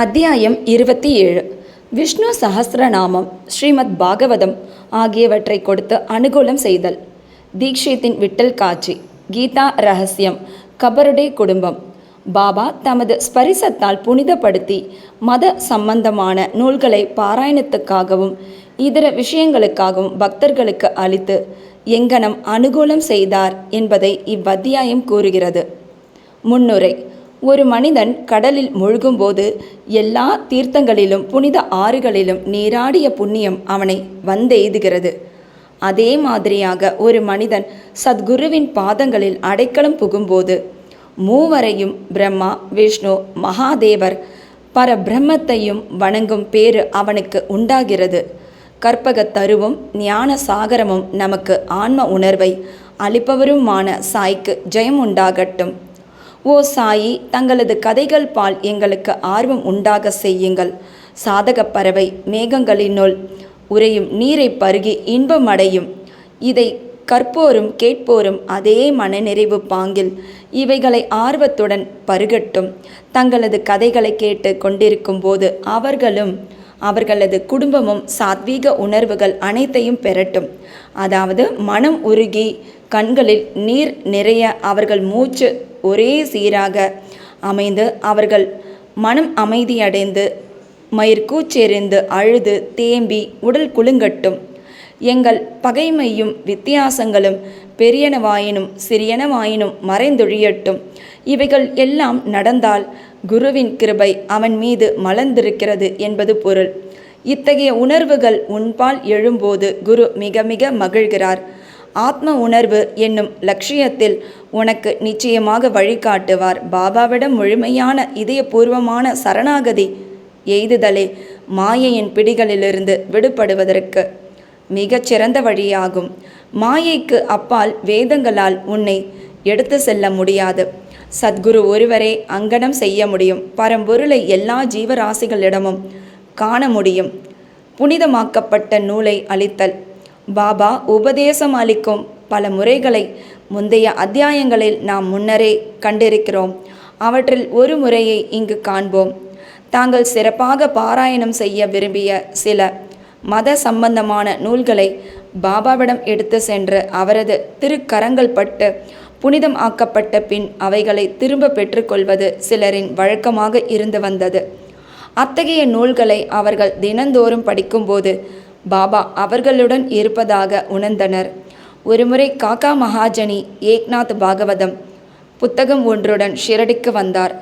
அத்தியாயம் 27. விஷ்ணு சஹஸ்ரநாமம், ஸ்ரீமத் பாகவதம் ஆகியவற்றை கொடுத்து அனுகூலம் செய்தல். தீக்ஷித்தின் விட்டல் காட்சி, கீதா ரகசியம், கபருடே குடும்பம். பாபா தமது ஸ்பரிசத்தால் புனிதப்படுத்தி மத சம்பந்தமான நூல்களை பாராயணத்துக்காகவும் இதர விஷயங்களுக்காகவும் பக்தர்களுக்கு அளித்து எங்கனம் அனுகூலம் செய்தார் என்பதை இவ்வத்தியாயம் கூறுகிறது. முன்னுரை. ஒரு மனிதன் கடலில் மூழ்கும்போது எல்லா தீர்த்தங்களிலும் புனித ஆறுகளிலும் நீராடிய புண்ணியம் அவனை வந்தெய்துகிறது. அதே மாதிரியாக ஒரு மனிதன் சத்குருவின் பாதங்களில் அடைக்கலம் புகும்போது மூவரையும் பிரம்மா, விஷ்ணு, மகாதேவர் பரபிரம்மத்தையும் வணங்கும் பேறு அவனுக்கு உண்டாகிறது. கற்பகத் தருவும் ஞான சாகரமும் நமக்கு ஆன்ம உணர்வை அளிப்பவருமான சாய்க்கு ஜெயம் உண்டாகட்டும். ஓ சாயி, தங்களது கதைகள் பால் எங்களுக்கு ஆர்வம் உண்டாக செய்யுங்கள். சாதகப் பறவை மேகங்களினுள் உறையும் நீரை பருகி இன்பமடையும். இதை கற்போரும் கேட்போரும் அதே மனநிறைவு பாங்கில் இவைகளை ஆர்வத்துடன் பருகட்டும். தங்களது கதைகளை கேட்டு கொண்டிருக்கும் போது அவர்களும் அவர்களது குடும்பமும் சாத்வீக உணர்வுகள் அனைத்தையும் பெறட்டும். அதாவது மனம் உருகி கண்களில் நீர் நிறைய அவர்கள் மூச்சு ஒரே சீராக அமைந்து அவர்கள் மனம் அமைதியடைந்து மயிர்கூச்செறிந்து அழுது தேம்பி உடல் குலுங்கட்டும். எங்கள் பகைமையும் வித்தியாசங்களும் பெரியனவாயினும் சிறியனவாயினும் மறைந்தொழியட்டும். இவைகள் எல்லாம் நடந்தால் குருவின் கிருபை அவன் மீது மலர்ந்திருக்கிறது என்பது பொருள். இத்தகைய உணர்வுகள் உன்பால் எழும்போது குரு மிக மிக மகிழ்கிறார். ஆத்ம உணர்வு என்னும் லட்சியத்தில் உனக்கு நிச்சயமாக வழிகாட்டுவார். பாபாவிடம் முழுமையான இதயபூர்வமான சரணாகதி எய்துதலே மாயையின் பிடிகளிலிருந்து விடுபடுவதற்கு மிகச்சிறந்த வழியாகும். மாயைக்கு அப்பால் வேதங்களால் உன்னை எடுத்து செல்ல முடியாது. சத்குரு ஒருவரே அங்கனம் செய்ய முடியும். பரம்பொருளை எல்லா ஜீவராசிகளிடமும் காண முடியும். புனிதமாக்கப்பட்ட நூலை அளித்தல். பாபா உபதேசம் அளிக்கும் பல முறைகளை முந்தைய அத்தியாயங்களில் நாம் முன்னரே கண்டிருக்கிறோம். அவற்றில் ஒரு முறையை இங்கு காண்போம். தாங்கள் சிறப்பாக பாராயணம் செய்ய விரும்பிய சில மத சம்பந்தமான நூல்களை பாபாவிடம் எடுத்து சென்று அவரது திருக்கரங்கள் பட்டு புனிதம் ஆக்கப்பட்ட பின் அவைகளை திரும்ப பெற்றுக்கொள்வது சிலரின் வழக்கமாக இருந்து வந்தது. அத்தகைய நூல்களை அவர்கள் தினந்தோறும் படிக்கும்போது பாபா அவர்களுடன் இருப்பதாக உணர்ந்தனர். ஒருமுறை காக்கா மகாஜனி ஏக்நாத் பாகவதம் புத்தகம் ஒன்றுடன் ஷிரடிக்கு வந்தார்.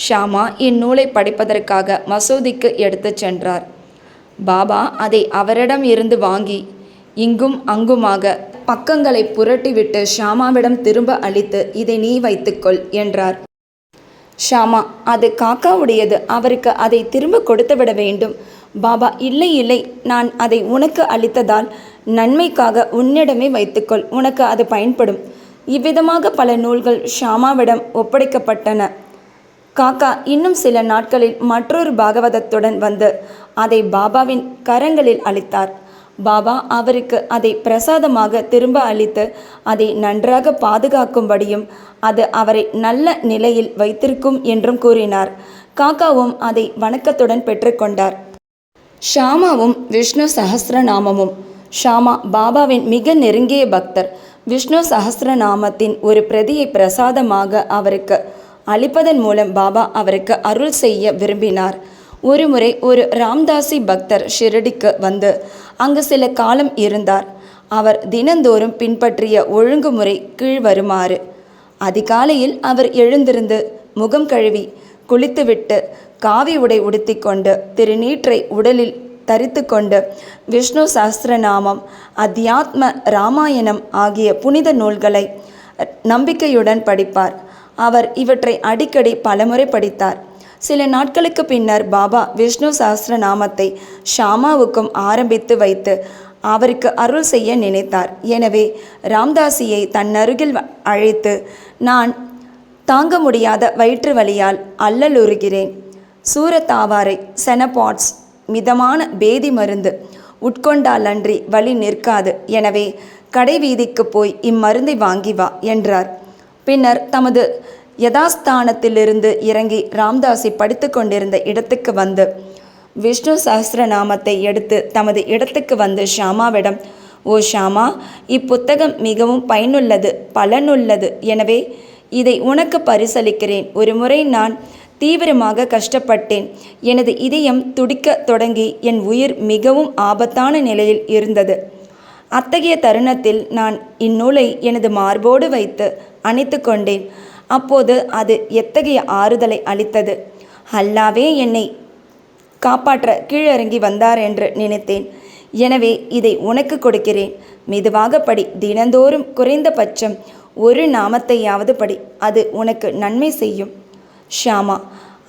ஷாமா இந்நூலை படிப்பதற்காக மசூதிக்கு எடுத்துச் சென்றார். பாபா அதை அவரிடம் இருந்து வாங்கி இங்கும் அங்குமாக பக்கங்களை புரட்டிவிட்டு ஷாமாவிடம் திரும்ப அளித்து, இதை நீ வைத்துக்கொள் என்றார். ஷாமா, அது காக்காவுடையது, அவருக்கு அதை திரும்ப கொடுத்துவிட வேண்டும். பாபா, இல்லை இல்லை, நான் அதை உனக்கு அளித்ததால் நன்மைக்காக உன்னிடமே வைத்துக்கொள், உனக்கு அது பயன்படும். இவ்விதமாக பல நூல்கள் ஷாமாவிடம் ஒப்படைக்கப்பட்டன. காக்கா இன்னும் சில நாட்களில் மற்றொரு பாகவதத்துடன் வந்து அதை பாபாவின் கரங்களில் அளித்தார். பாபா அவருக்கு அதை பிரசாதமாக திரும்ப அளித்து அதை நன்றாக பாதுகாக்கும்படியும் அது அவரை நல்ல நிலையில் வைத்திருக்கும் என்றும் கூறினார். காக்காவும் அதை வணக்கத்துடன் பெற்றுக்கொண்டார். ஷாமாவும் விஷ்ணு சஹஸ்ரநாமமும். ஷாமா பாபாவின் மிக நெருங்கிய பக்தர். விஷ்ணு சஹஸ்ரநாமத்தின் ஒரு பிரதியை பிரசாதமாக அவருக்கு அளிப்பதன் மூலம் பாபா அவருக்கு அருள் செய்ய விரும்பினார். ஒருமுறை ஒரு ராம்தாசி பக்தர் ஷிரடிக்கு வந்து அங்கு சில காலம் இருந்தார். அவர் தினந்தோறும் பின்பற்றிய ஒழுங்குமுறை கீழ்வருமாறு. அதிகாலையில் அவர் எழுந்திருந்து முகம் கழுவி குளித்துவிட்டு காவி உடை உடுத்திக்கொண்டு திருநீற்றை உடலில் தரித்து கொண்டு விஷ்ணு சஹஸ்ரநாமம், அத்தியாத்ம ராமாயணம் ஆகிய புனித நூல்களை நம்பிக்கையுடன் படிப்பார். அவர் இவற்றை அடிக்கடி பலமுறை படித்தார். சில நாட்களுக்கு பின்னர் பாபா விஷ்ணு சஹஸ்ரநாமத்தை ஷாமாவுக்கும் ஆரம்பித்து வைத்து அவருக்கு அருள் செய்ய நினைத்தார். எனவே ராம்தாசியை தன்னருகில் அழைத்து, நான் தாங்க முடியாத வயிற்று வலியால் அல்லலுறுகிறேன். சூரத்தாவாரை, செனபாட்ஸ், மிதமான பேதி மருந்து உட்கொண்டாலன்றி வலி நிற்காது. எனவே கடை வீதிக்கு போய் இம்மருந்தை வாங்கி வா என்றார். பின்னர் தமது யதாஸ்தானத்திலிருந்து இறங்கி ராம்தாசி படித்து கொண்டிருந்த இடத்துக்கு வந்து விஷ்ணு சஹஸ்ரநாமத்தை எடுத்து தமது இடத்துக்கு வந்து ஷாமாவிடம், ஓ ஷாமா, இப்புத்தகம் மிகவும் பயனுள்ளது, பலனுள்ளது. எனவே இதை உனக்கு பரிசளிக்கிறேன். ஒரு முறை நான் தீவிரமாக கஷ்டப்பட்டேன். எனது இதயம் துடிக்க தொடங்கி என் உயிர் மிகவும் ஆபத்தான நிலையில் இருந்தது. அத்தகைய தருணத்தில் நான் இந்நூலை எனது மார்போடு வைத்து அணைத்து கொண்டேன். அப்போது அது எத்தகைய ஆறுதலை அளித்தது! அல்லாவே என்னை காப்பாற்ற கீழிறங்கி வந்தார் என்று நினைத்தேன். எனவே இதை உனக்கு கொடுக்கிறேன். மெதுவாக படி. தினந்தோறும் குறைந்தபட்சம் ஒரு நாமத்தையாவது படி. அது உனக்கு நன்மை செய்யும். ஷாமா,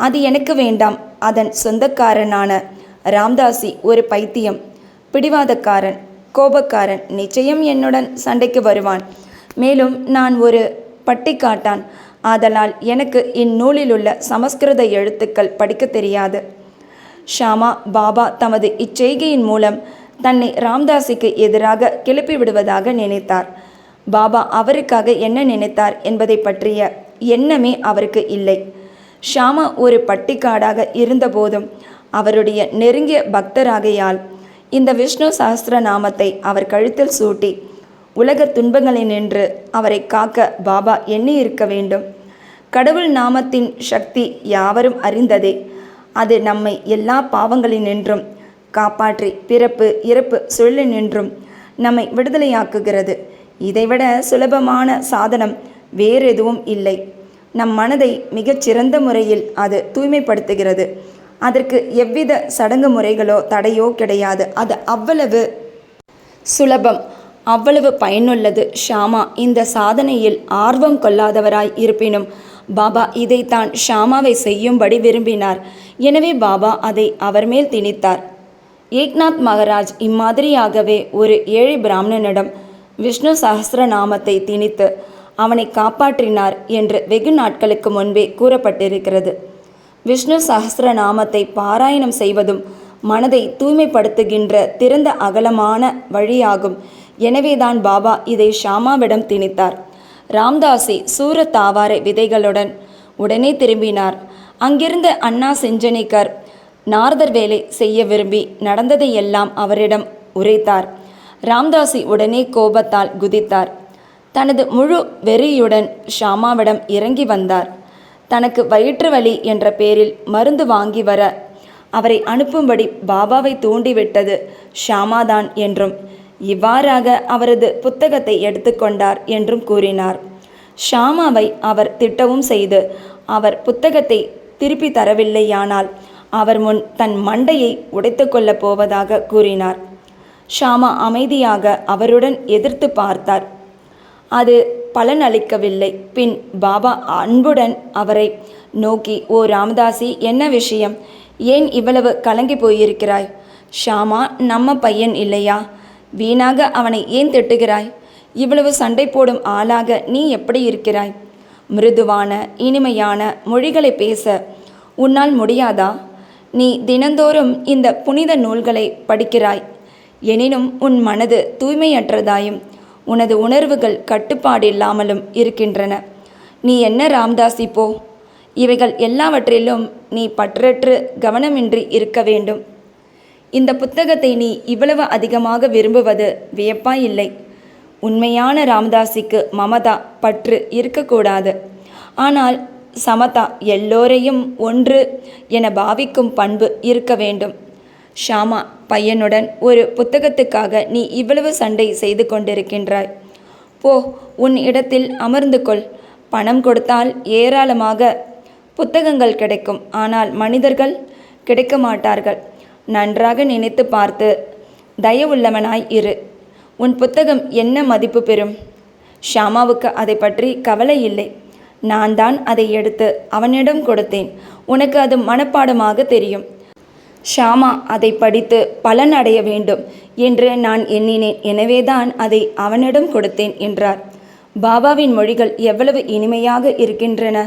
அது எனக்கு வேண்டாம். அதன் சொந்தக்காரனான ராம்தாசி ஒரு பைத்தியம், பிடிவாதக்காரன், கோபக்காரன். நிச்சயம் என்னுடன் சண்டைக்கு வருவான். மேலும் நான் ஒரு பட்டிக்காட்டான். ஆதலால் எனக்கு இந்நூலிலுள்ள சமஸ்கிருத எழுத்துக்கள் படிக்க தெரியாது. ஷாமா, பாபா தமது இச்செய்கையின் மூலம் தன்னை ராம்தாஸுக்கு எதிராக கிளப்பி விடுவதாக நினைத்தார். பாபா அவருக்காக என்ன நினைத்தார் என்பதை பற்றிய எண்ணமே அவருக்கு இல்லை. ஷாமா ஒரு பட்டிக்காடாக இருந்தபோதும் அவருடைய நெருங்கிய பக்தராகையால் இந்த விஷ்ணு சஹஸ்ரநாமத்தை அவர் கழுத்தில் சூட்டி உலக துன்பங்களினின்று அவரை காக்க பாபா எண்ணி இருக்க வேண்டும். கடவுள் நாமத்தின் சக்தி யாவரும் அறிந்ததே. அது நம்மை எல்லா பாவங்களினின்றும் காப்பாற்றி பிறப்பு இறப்பு சுழலினின்றும் நம்மை விடுதலையாக்குகிறது. இதைவிட சுலபமான சாதனம் வேறெதுவும் இல்லை. நம் மனதை மிகச்சிறந்த முறையில் அது தூய்மைப்படுத்துகிறது. அதற்கு எவ்வித சடங்கு முறைகளோ தடையோ கிடையாது. அது அவ்வளவு சுலபம், அவ்வளவு பயனுள்ளது. ஷாமா இந்த சாதனையில் ஆர்வம் கொள்ளாதவராய் இருப்பினும் பாபா இதைத்தான் ஷாமாவை செய்யும்படி விரும்பினார். எனவே பாபா அதை அவர் மேல் திணித்தார். ஏக்நாத் மகாராஜ் இம்மாதிரியாகவே ஒரு ஏழை பிராமணனிடம் விஷ்ணு சஹஸ்ரநாமத்தை திணித்து அவனை காப்பாற்றினார் என்று வெகு நாட்களுக்கு முன்பே கூறப்பட்டிருக்கிறது. விஷ்ணு சஹஸ்ரநாமத்தை பாராயணம் செய்வதும் மனதை தூய்மைப்படுத்துகின்ற திறந்த அகலமான வழியாகும். எனவேதான் பாபா இதை ஷாமாவிடம் திணித்தார். ராம்தாசி சூரத் தாவாரை விதைகளுடன் உடனே திரும்பினார். அங்கிருந்த அண்ணா செஞ்சனிக்கர் நாரதர் வேலை செய்ய விரும்பி நடந்ததையெல்லாம் அவரிடம் உரைத்தார். ராம்தாசி உடனே கோபத்தால் குதித்தார். தனது முழு வெறியுடன் ஷாமாவிடம் இறங்கி வந்தார். தனக்கு வயிற்று வலி என்ற பேரில் மருந்து வாங்கி வர அவரை அனுப்பும்படி பாபாவை தூண்டிவிட்டது ஷாமாதான் என்றும், இவ்வாறாக அவரது புத்தகத்தை எடுத்துக்கொண்டார் என்றும் கூறினார். ஷாமாவை அவர் திட்டவும் செய்து அவர் புத்தகத்தை திருப்பி தரவில்லையானால் அவர் முன் தன் மண்டையை உடைத்து கொள்ளப் போவதாக கூறினார். ஷாமா அமைதியாக அவருடன் எதிர்த்து பார்த்தார். அது பலனளிக்கவில்லை. பின் பாபா அன்புடன் அவரை நோக்கி, ஓ ராமதாசி, என்ன விஷயம்? ஏன் இவ்வளவு கலங்கி போயிருக்கிறாய்? ஷாமா நம்ம பையன் இல்லையா? வீணாக அவனை ஏன் திட்டுகிறாய்? இவ்வளவு சண்டை போடும் ஆளாக நீ எப்படி இருக்கிறாய்? மிருதுவான இனிமையான மொழிகளை பேச உன்னால் முடியாதா? நீ தினந்தோறும் இந்த புனித நூல்களை படிக்கிறாய். எனினும் உன் மனது தூய்மையற்றதாயும் உனது உணர்வுகள் கட்டுப்பாடில்லாமலும் இருக்கின்றன. நீ என்ன ராம்தாசி போ. இவைகள் எல்லாவற்றிலும் நீ பற்றற்று கவனமின்றி இருக்க வேண்டும். இந்த புத்தகத்தை நீ இவ்வளவு அதிகமாக விரும்புவது வியப்பாயில்லை. உண்மையான ராமதாசிக்கு மமதா, பற்று இருக்கக்கூடாது. ஆனால் சமதா, எல்லோரையும் ஒன்று என பாவிக்கும் பண்பு இருக்க வேண்டும். ஷாமா, பையனுடன் ஒரு புத்தகத்துக்காக நீ இவ்வளவு சண்டை செய்து கொண்டிருக்கின்றாய். போ, உன் இடத்தில் அமர்ந்து கொள். பணம் கொடுத்தால் ஏராளமாக புத்தகங்கள் கிடைக்கும். ஆனால் மனிதர்கள் கிடைக்க மாட்டார்கள். நன்றாக நினைத்து பார்த்து தயவுள்ளவனாய் இரு. உன் புத்தகம் என்ன மதிப்பு பெறும்? ஷாமாவுக்கு அதை பற்றி கவலை இல்லை. நான் தான் அதை எடுத்து அவனிடம் கொடுத்தேன். உனக்கு அது மனப்பாடமாக தெரியும். ஷாமா அதை படித்து பலன் அடைய வேண்டும் என்று நான் எண்ணினேன். எனவேதான் அதை அவனிடம் கொடுத்தேன் என்றார். பாபாவின் மொழிகள் எவ்வளவு இனிமையாக இருக்கின்றன!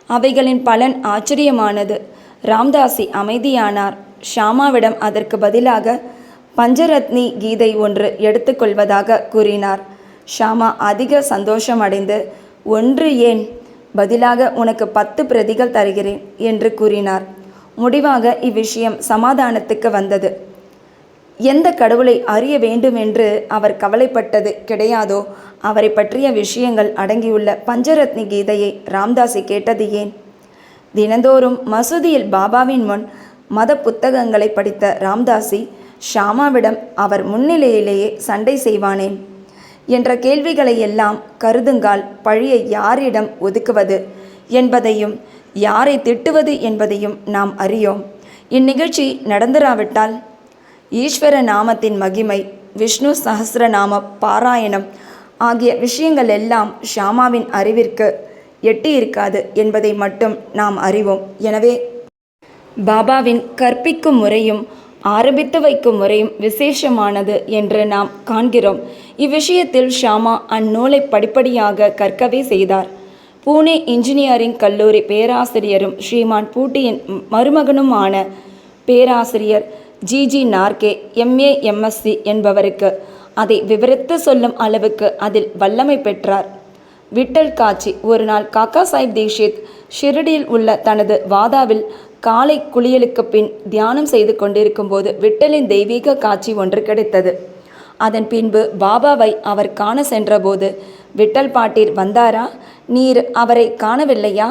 அவைகளின் பலன் ஆச்சரியமானது. ராம்தாசி அமைதியானார். ஷாமாவிடம் அதற்கு பதிலாக பஞ்சரத்னி கீதை ஒன்று எடுத்துக்கொள்வதாக கூறினார். ஷாமா அதிக சந்தோஷமடைந்து, ஒன்று ஏன், பதிலாக உனக்கு 10 பிரதிகள் தருகிறேன் என்று கூறினார். முடிவாக இவ்விஷயம் சமாதானத்துக்கு வந்தது. எந்த கடவுளை அறிய வேண்டுமென்று அவர் கவலைப்பட்டது கிடையாதோ அவரை பற்றிய விஷயங்கள் அடங்கியுள்ள பஞ்சரத்னி கீதையை ராம்தாசி கேட்டது ஏன்? தினந்தோறும் மசூதியில் பாபாவின் முன் மத புத்தகங்களை படித்த ராம்தாசி ஷாமாவிடம் அவர் முன்னிலையிலேயே சண்டை செய்வானேன் என்ற கேள்விகளை எல்லாம் கருதுங்கால் பழியை யாரிடம் ஒதுக்குவது என்பதையும் யாரை திட்டுவது என்பதையும் நாம் அறியோம். இந்நிகழ்ச்சி நடந்திராவிட்டால் ஈஸ்வர நாமத்தின் மகிமை, விஷ்ணு சஹஸ்ரநாம பாராயணம் ஆகிய விஷயங்கள் எல்லாம் ஷாமாவின் அறிவிற்கு எட்டியிருக்காது என்பதை மட்டும் நாம் அறிவோம். எனவே பாபாவின் கற்பிக்கும் முறையும் ஆரம்பித்து வைக்கும் முறையும் விசேஷமானது என்று நாம் காண்கிறோம். இவ்விஷயத்தில் ஷாமா அந்நூலை படிப்படியாக கற்கவே செய்தார். பூனே இன்ஜினியரிங் கல்லூரி பேராசிரியரும் ஸ்ரீமான் பூட்டியின் மருமகனுமான பேராசிரியர் ஜிஜி நார்கே MA MSc என்பவருக்கு அதை விவரித்து சொல்லும் அளவுக்கு அதில் வல்லமை பெற்றார். விட்டல் காட்சி ஒரு நாள் காக்கா சாஹிப் தீக்ஷித் ஷிரடியில் உள்ள தனது வாதாவில் காலை குளியலுக்கு பின் தியானம் செய்து கொண்டிருக்கும் போது விட்டலின் தெய்வீக காட்சி ஒன்று கிடைத்தது. அதன் பின்பு பாபாவை அவர் காண சென்றபோது, விட்டல் பாட்டீர் வந்தாரா? நீர் அவரை காணவில்லையா?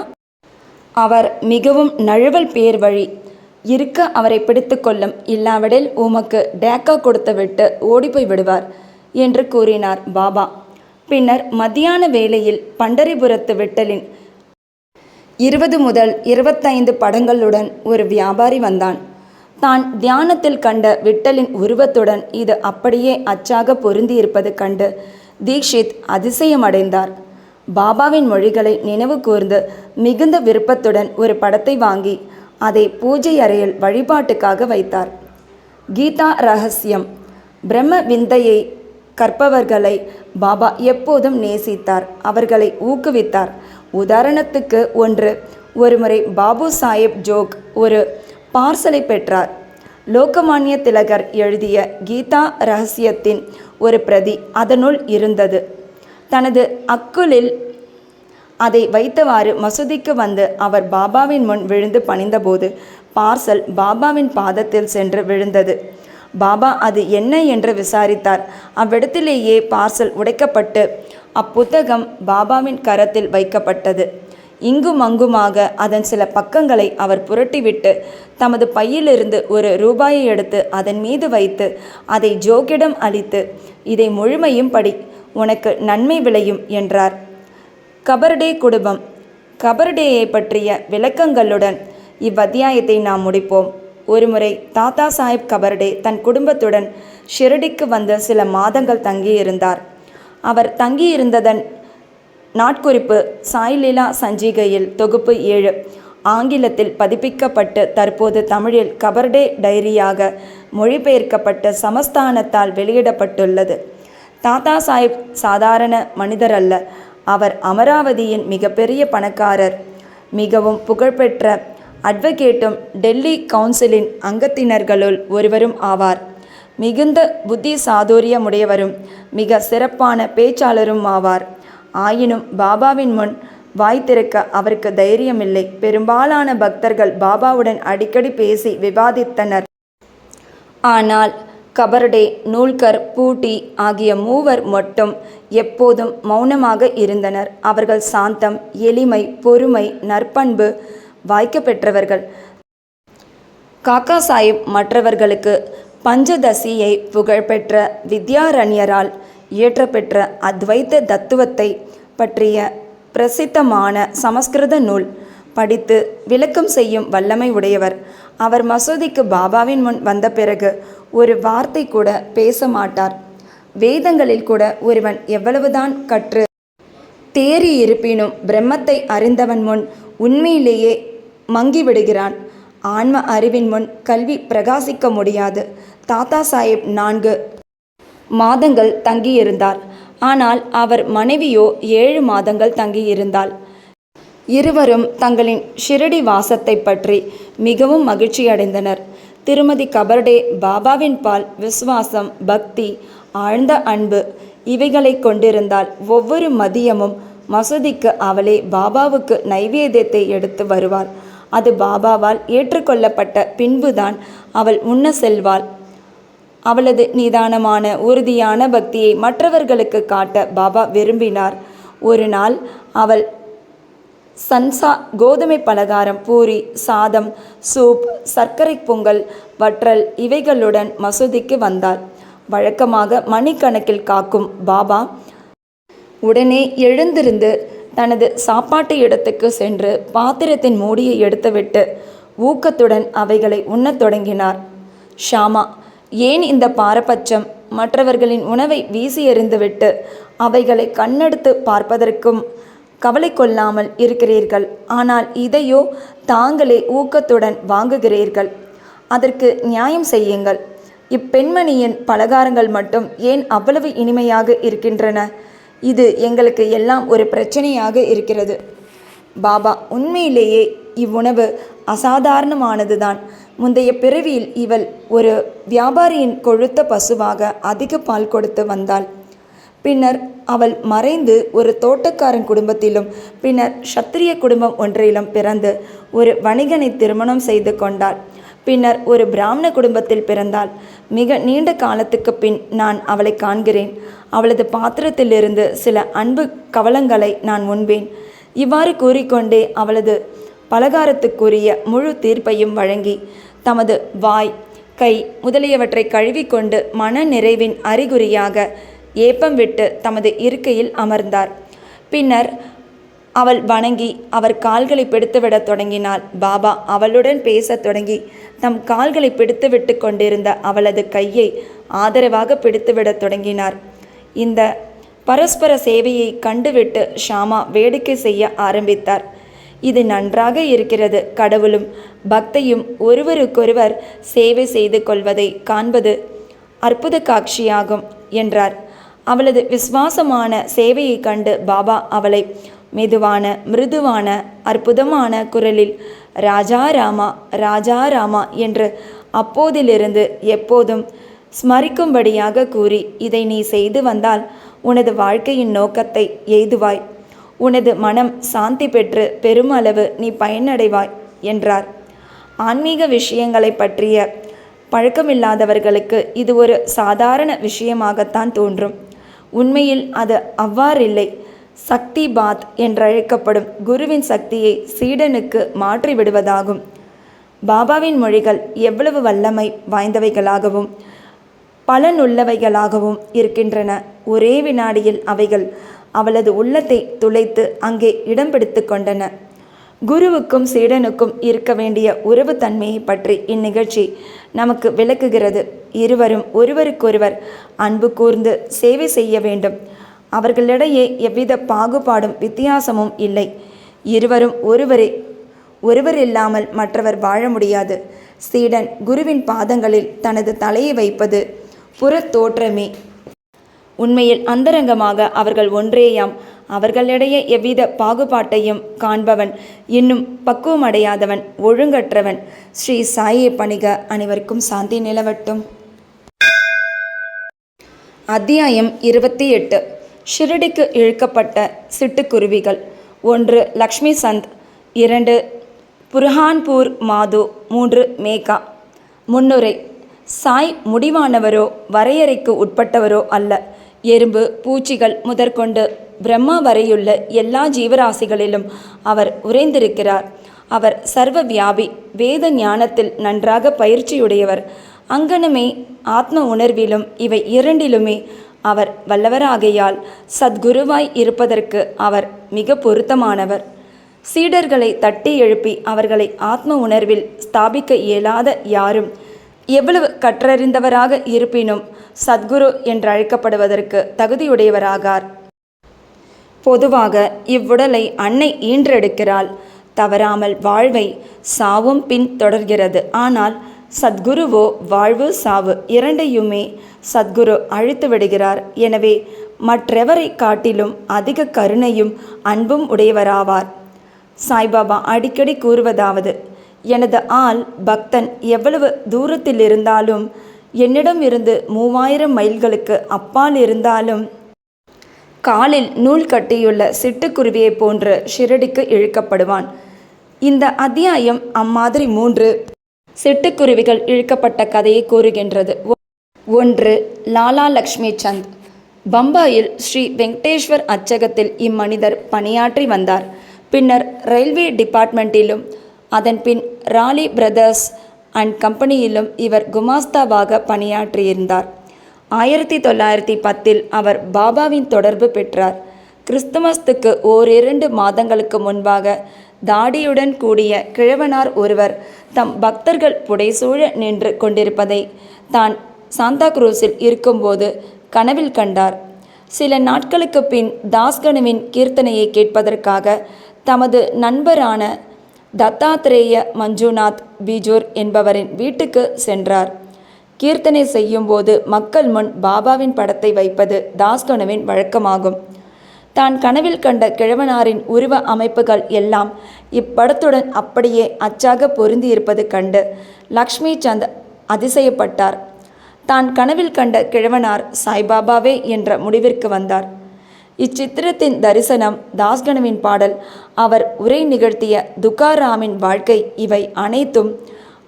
அவர் மிகவும் நழுவல் பேர் வழி இருக்க அவரை பிடித்து கொள்ளும், இல்லாவிடில் உமக்கு டேக்கா கொடுத்துவிட்டு ஓடிப்போய் விடுவார் என்று கூறினார் பாபா. பின்னர் மத்தியான வேளையில் பண்டரிபுரத்து விட்டலின் 20 முதல் 25 படங்களுடன் ஒரு வியாபாரி வந்தான். தான் தியானத்தில் கண்ட விட்டலின் உருவத்துடன் இது அப்படியே அச்சாக பொருந்தியிருப்பது கண்டு தீக்ஷித் அதிசயமடைந்தார். பாபாவின் மொழிகளை நினைவு கூர்ந்து மிகுந்த விருப்பத்துடன் ஒரு படத்தை வாங்கி அதை பூஜை அறையில் வழிபாட்டுக்காக வைத்தார். கீதா ரகசியம் பிரம்ம விந்தையை கற்பவர்களை பாபா எப்போதும் நேசித்தார், அவர்களை ஊக்குவித்தார். உதாரணத்துக்கு ஒருமுறை பாபு சாஹேப் ஜோக் ஒரு பார்சலை பெற்றார். லோகமானிய திலகர் எழுதிய கீதா ரகசியத்தின் ஒரு பிரதி அதனுள் இருந்தது. தனது அக்குலில் அதை வைத்தவாறு மசூதிக்கு வந்து அவர் பாபாவின் முன் விழுந்து பணிந்தபோது பார்சல் பாபாவின் பாதத்தில் சென்று விழுந்தது. பாபா அது என்ன என்று விசாரித்தார். அவ்விடத்திலேயே பார்சல் உடைக்கப்பட்டு அப்புத்தகம் பாபாவின் கரத்தில் வைக்கப்பட்டது. இங்கும் அங்குமாக அதன் சில பக்கங்களை அவர் புரட்டிவிட்டு தமது பையிலிருந்து ₹1 எடுத்து அதன் மீது வைத்து அதை ஜோக்கிடம் அளித்து, இதை முழுமையும் படி, உனக்கு நன்மை விளையும் என்றார். கபர்டே குடும்பம். கபர்டேயை பற்றிய விளக்கங்களுடன் இவ்வத்தியாயத்தை நாம் முடிப்போம். ஒருமுறை தாத்தா சாஹிப் கபர்டே தன் குடும்பத்துடன் ஷிரடிக்கு வந்து சில மாதங்கள் தங்கியிருந்தார். அவர் தங்கியிருந்ததன் நாட்குறிப்பு சாய்லீலா சஞ்சிகையில் தொகுப்பு 7 ஆங்கிலத்தில் பதிப்பிக்கப்பட்டு தற்போது தமிழில் கபர்டே டைரியாக மொழிபெயர்க்கப்பட்டு சமஸ்தானத்தால் வெளியிடப்பட்டுள்ளது. தாத்தா சாஹிப் சாதாரண மனிதரல்ல. அவர் அமராவதியின் மிகப்பெரிய பணக்காரர், மிகவும் புகழ்பெற்ற அட்வொகேட்டும் டெல்லி கவுன்சிலின் அங்கத்தினர்களுள் ஒருவரும் ஆவார். மிகுந்த புத்தி சாதுரியமுடையவரும் மிக சிறப்பான பேச்சாளரும் ஆவார். ஆயினும் பாபாவின் முன் வாய் திறக்க அவருக்கு தைரியமில்லை. பெரும்பாலான பக்தர்கள் பாபாவுடன் அடிக்கடி பேசி விவாதித்தனர். ஆனால் கபர்டே, நூல்கர், பூட்டி ஆகிய மூவர் மட்டும் எப்போதும் மௌனமாக இருந்தனர். அவர்கள் சாந்தம், எளிமை, பொறுமை, நற்பண்பு வாய்க்க பெற்றவர்கள். காக்கா சாஹிப் மற்றவர்களுக்கு பஞ்சதசியை புகழ்பெற்ற வித்யாரண்யரால் இயற்றப்பெற்ற அத்வைத்த தத்துவத்தை பற்றிய பிரசித்தமான சமஸ்கிருத நூல் படித்து விளக்கம் செய்யும் வல்லமை உடையவர். அவர் மசூதிக்கு பாபாவின் முன் வந்த பிறகு ஒரு வார்த்தை கூட பேச மாட்டார். வேதங்களில் கூட ஒருவன் எவ்வளவுதான் கற்று தேறி இருப்பினும் பிரம்மத்தை அறிந்தவன் முன் உண்மையிலேயே மங்கிவிடுகிறான். ஆன்ம அறிவின் முன் கல்வி பிரகாசிக்க முடியாது. தாத்தா சாஹிப் 4 மாதங்கள் தங்கியிருந்தார். ஆனால் அவர் மனைவியோ 7 மாதங்கள் தங்கியிருந்தாள். இருவரும் தங்களின் ஷிரடி வாசத்தை பற்றி மிகவும் மகிழ்ச்சியடைந்தனர். திருமதி கபர்டே பாபாவின் பால் விசுவாசம், பக்தி, ஆழ்ந்த அன்பு இவைகளை கொண்டிருந்தால் ஒவ்வொரு மதியமும் மசூதிக்கு அவளே பாபாவுக்கு நைவேத்தியத்தை எடுத்து வருவாள். அது பாபாவால் ஏற்றுக்கொள்ளப்பட்ட பின்புதான் அவள் உண்ண செல்வாள். அவளது நிதானமான உறுதியான பக்தியை மற்றவர்களுக்கு காட்ட பாபா விரும்பினார். ஒரு நாள் அவள் சன்சா கோதுமை பலகாரம், பூரி, சாதம், சூப், சர்க்கரை பொங்கல், வற்றல் இவைகளுடன் மசூதிக்கு வந்தாள். வழக்கமாக மணிக்கணக்கில் காக்கும் பாபா உடனே எழுந்திருந்து தனது சாப்பாட்டு இடத்துக்கு சென்று பாத்திரத்தின் மூடியை எடுத்துவிட்டு ஊக்கத்துடன் அவைகளை உண்ணத் தொடங்கினார். ஷாமா, ஏன் இந்த பாரபட்சம்? மற்றவர்களின் உணவை வீசி எறிந்துவிட்டு அவைகளை கண்ணெடுத்து பார்ப்பதற்கும் கவலை கொள்ளாமல் இருக்கிறீர்கள். ஆனால் இதையோ தாங்களே ஊக்கத்துடன் வாங்குகிறீர்கள். அதற்கு நியாயம் செய்யுங்கள். இப்பெண்மணியின் பலகாரங்கள் மட்டும் ஏன் அவ்வளவு இனிமையாக இருக்கின்றன? இது எங்களுக்கு எல்லாம் ஒரு பிரச்சனையாக இருக்கிறது. பாபா, உண்மையிலேயே இவ்வுணவு அசாதாரணமானதுதான். முந்தைய பிறவியில் இவள் ஒரு வியாபாரியின் கொழுத்த பசுவாக அதிக பால் கொடுத்து வந்தாள். பின்னர் அவள் மறைந்து ஒரு தோட்டக்காரன் குடும்பத்திலும் பின்னர் சத்திரிய குடும்பம் ஒன்றிலும் பிறந்து ஒரு வணிகனை திருமணம் செய்து கொண்டாள். பின்னர் ஒரு பிராமண குடும்பத்தில் பிறந்தாள். மிக நீண்ட காலத்துக்கு பின் நான் அவளை காண்கிறேன். அவளது பாத்திரத்திலிருந்து சில அன்பு கவளங்களை நான் உண்பேன். இவ்வாறு கூறிக்கொண்டே அவளது பலகாரத்துக்குரிய முழு தீர்ப்பையும் வழங்கி தமது வாய், கை முதலியவற்றை கழுவிக்கொண்டு மன நிறைவின் அறிகுறியாக ஏப்பம் விட்டு தமது இருக்கையில் அமர்ந்தார். பின்னர் அவள் வணங்கி அவர் கால்களை பிடித்துவிடத் தொடங்கினாள். பாபா அவளுடன் பேசத் தொடங்கி தம் கால்களை பிடித்துவிட்டு கொண்டிருந்த அவளது கையை ஆதரவாக பிடித்துவிடத் தொடங்கினார். இந்த பரஸ்பர சேவையை கண்டுவிட்டு ஷாமா வேடிக்கை செய்ய ஆரம்பித்தார். இது நன்றாக இருக்கிறது. கடவுளும் பக்தையும் ஒருவருக்கொருவர் சேவை செய்து கொள்வதை காண்பது அற்புத காட்சியாகும் என்றார். அவளது விசுவாசமான சேவையை கண்டு பாபா அவளை மெதுவான மிருதுவான அற்புதமான குரலில் ராஜா ராமா, ராஜா ராமா என்று அப்போதிலிருந்து எப்போதும் ஸ்மரிக்கும்படியாக கூறி, இதை நீ செய்து வந்தால் உனது வாழ்க்கையின் நோக்கத்தை எய்துவாய். உனது மனம் சாந்தி பெற்று பெருமளவு நீ பயனடைவாய் என்றார். ஆன்மீக விஷயங்களை பற்றிய பழக்கமில்லாதவர்களுக்கு இது ஒரு சாதாரண விஷயமாகத்தான் தோன்றும். உண்மையில் அது அவ்வாறில்லை. சக்தி பாத் என்றழைக்கப்படும் குருவின் சக்தியை சீடனுக்கு மாற்றிவிடுவதாகும். பாபாவின் மொழிகள் எவ்வளவு வல்லமை வாய்ந்தவைகளாகவும் பலனுள்ளவைகளாகவும் இருக்கின்றன. ஒரே வினாடியில் அவைகள் அவளது உள்ளத்தை துளைத்து அங்கே இடம் பிடித்து கொண்டன. குருவுக்கும் சீடனுக்கும் இருக்க வேண்டிய உறவு தன்மையை பற்றி இந்நிகழ்ச்சி நமக்கு விளக்குகிறது. இருவரும் ஒருவருக்கொருவர் அன்பு கூர்ந்து சேவை செய்ய வேண்டும். அவர்களிடையே எவ்வித பாகுபாடும் வித்தியாசமும் இல்லை. இருவரும் ஒருவர் இல்லாமல் மற்றவர் வாழ முடியாது. சீடன் குருவின் பாதங்களில் தனது தலையை வைப்பது புற தோற்றமே. உண்மையில் அந்தரங்கமாக அவர்கள் ஒன்றேயாம். அவர்களிடையே எவ்வித பாகுபாட்டையும் காண்பவன் இன்னும் பக்குவமடையாதவன், ஒழுங்கற்றவன். ஸ்ரீ சாயை பணிக. அனைவருக்கும் சாந்தி நிலவட்டும். அத்தியாயம் 28. ஷிரடிக்கு இழுக்கப்பட்ட சிட்டுக்குருவிகள். 1. லக்ஷ்மி சந்த். 2. புர்ஹான்பூர் மாது. 3. மேகா. முன்னுரை. சாய் முடிவானவரோ வரையறைக்கு உட்பட்டவரோ அல்ல. எறும்பு, பூச்சிகள் முதற்கொண்டு பிரம்மா வரையுள்ள எல்லா ஜீவராசிகளிலும் அவர் உறைந்திருக்கிறார். அவர் சர்வ வியாபி, வேத ஞானத்தில் நன்றாக பயிற்சியுடையவர். அங்கனமே ஆத்ம உணர்விலும் இவை இரண்டிலுமே அவர் வல்லவராகையால் சத்குருவாய் இருப்பதற்கு அவர் மிக பொருத்தமானவர். சீடர்களை தட்டி எழுப்பி அவர்களை ஆத்ம உணர்வில் ஸ்தாபிக்க இயலாத யாரும் எவ்வளவு கற்றறிந்தவராக இருப்பினும் சத்குரு என்றழைக்கப்படுவதற்கு தகுதியுடையவராகார். பொதுவாக இவ்வுடலை அன்னை ஈன்றெடுக்கிறாள். தவறாமல் வாழ்வை சாவும் பின் தொடர்கிறது. ஆனால் சத்குருவோ வாழ்வு சாவு இரண்டையுமே சத்குரு அழித்து விடுகிறார். எனவே மற்றெவரை காட்டிலும் அதிக கருணையும் அன்பும் உடையவராவார். சாய்பாபா அடிக்கடி கூறுவதாவது, எனது ஆள் பக்தன் எவ்வளவு தூரத்தில் இருந்தாலும், என்னிடம் இருந்து 3000 மைல்களுக்கு அப்பால் இருந்தாலும் காலில் நூல் கட்டியுள்ள சிட்டுக்குருவியைப் போன்று ஷிரடிக்கு இழுக்கப்படுவான். இந்த அத்தியாயம் அம்மாதிரி 3 சிட்டுக்குருவிகள் இழுக்கப்பட்ட கதையை கூறுகின்றது. 1. லாலா லக்ஷ்மி சந்த். பம்பாயில் ஸ்ரீ வெங்கடேஸ்வர் அச்சகத்தில் இம்மனிதர் பணியாற்றி வந்தார். பின்னர் ரயில்வே டிபார்ட்மெண்ட்டிலும் அதன்பின் ராலி பிரதர்ஸ் அண்ட் கம்பெனியிலும் இவர் குமாஸ்தாவாக பணியாற்றியிருந்தார். 1910 அவர் பாபாவின் தொடர்பு பெற்றார். கிறிஸ்துமஸ்துக்கு 1-2 மாதங்களுக்கு முன்பாக தாடியுடன் கூடிய கிழவனார் ஒருவர் தம் பக்தர்கள் புடைசூழ நின்று கொண்டிருப்பதை தான் சாந்தா குரூஸில் இருக்கும்போது கனவில் கண்டார். சில நாட்களுக்கு பின் தாஸ்கனுவின் கீர்த்தனையை கேட்பதற்காக தமது நண்பரான தத்தாத்ரேய மஞ்சுநாத் பிஜூர் என்பவரின் வீட்டுக்கு சென்றார். கீர்த்தனை செய்யும்போது மக்கள் முன் பாபாவின் படத்தை வைப்பது தாஸ்கனுவின் வழக்கமாகும். தான் கனவில் கண்ட கிழவனாரின் உருவ அமைப்புகள் எல்லாம் இப்படத்துடன் அப்படியே அச்சாக பொருந்தியிருப்பது கண்டு லக்ஷ்மி சந்த் அதிசயப்பட்டார். தான் கனவில் கண்ட கிழவனார் சாய்பாபாவே என்ற முடிவிற்கு வந்தார். இச்சித்திரத்தின் தரிசனம், தாஸ்கனுவின் பாடல், அவர் உரை நிகழ்த்திய துக்காராமின் வாழ்க்கை, இவை அனைத்தும்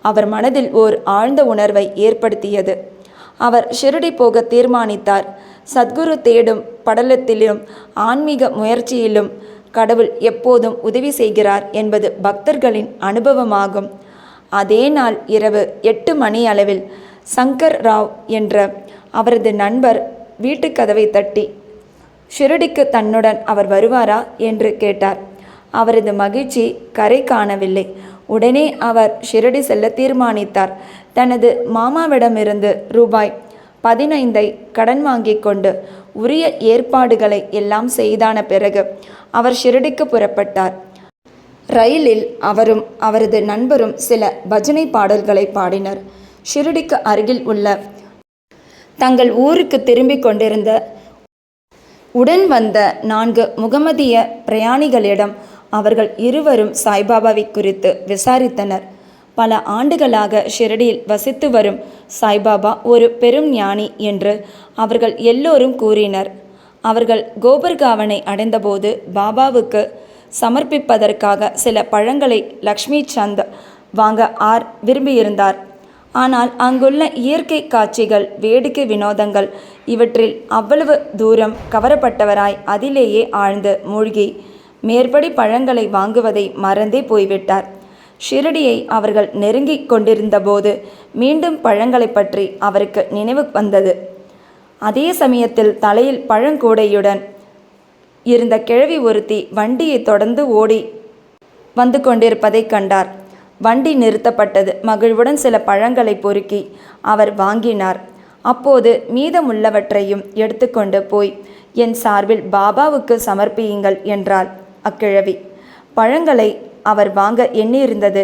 அவர் மனதில் ஓர் ஆழ்ந்த உணர்வை ஏற்படுத்தியது. அவர் ஷிரடி போக தீர்மானித்தார். சத்குரு தேடும் படலத்திலும் ஆன்மீக முயற்சியிலும் கடவுள் எப்போதும் உதவி செய்கிறார் என்பது பக்தர்களின் அனுபவமாகும். அதே நாள் இரவு 8 மணி அளவில் சங்கர் ராவ் என்ற அவரது நண்பர் வீட்டுக் கதவை தட்டி ஷிரடிக்கு தன்னுடன் அவர் வருவாரா என்று கேட்டார். அவரது மகிழ்ச்சி கரை காணவில்லை. உடனே அவர் ஷிரடி செல்ல தீர்மானித்தார். தனது மாமாவிடமிருந்து ரூபாய் 15 கடன் வாங்கி கொண்டு உரிய ஏற்பாடுகளை எல்லாம் செய்தான பிறகு அவர் ஷிரடிக்கு புறப்பட்டார். ரயிலில் அவரும் அவரது நண்பரும் சில பஜனை பாடல்களை பாடினர். ஷிரடிக்கு அருகில் உள்ள தங்கள் ஊருக்கு திரும்பிக் கொண்டிருந்த உடன் வந்த 4 முகமதிய பிரயாணிகளிடம் அவர்கள் இருவரும் சாய்பாபாவை குறித்து விசாரித்தனர். பல ஆண்டுகளாக ஷிரடியில் வசித்து வரும் சாய்பாபா ஒரு பெரும் ஞானி என்று அவர்கள் எல்லோரும் கூறினர். அவர்கள் கோபர்காவனை அடைந்தபோது பாபாவுக்கு சமர்ப்பிப்பதற்காக சில பழங்களை லக்ஷ்மி சந்த் வாங்க விரும்பியிருந்தார். ஆனால் அங்குள்ள இயற்கை காட்சிகள், வேடிக்கை வினோதங்கள் இவற்றில் அவ்வளவு தூரம் கவரப்பட்டவராய் அதிலேயே ஆழ்ந்து மூழ்கி மேற்படி பழங்களை வாங்குவதை மறந்தே போய்விட்டார். ஷிரடியை அவர்கள் நெருங்கி கொண்டிருந்தபோது மீண்டும் பழங்களை பற்றி அவருக்கு நினைவு வந்தது. அதே சமயத்தில் தலையில் பழங்கூடையுடன் இருந்த கிழவி ஒருத்தி வண்டியை தொடர்ந்து ஓடி வந்து கொண்டிருப்பதை கண்டார். வண்டி நிறுத்தப்பட்டது. மகிழ்வுடன் சில பழங்களை பொறுக்கி அவர் வாங்கினார். அப்போது மீதமுள்ளவற்றையும் எடுத்துக்கொண்டு போய் என் சார்பில் பாபாவுக்கு சமர்ப்பியுங்கள் என்றாள் அக்கிழவி. பழங்களை அவர் வாங்க எண்ணியிருந்தது.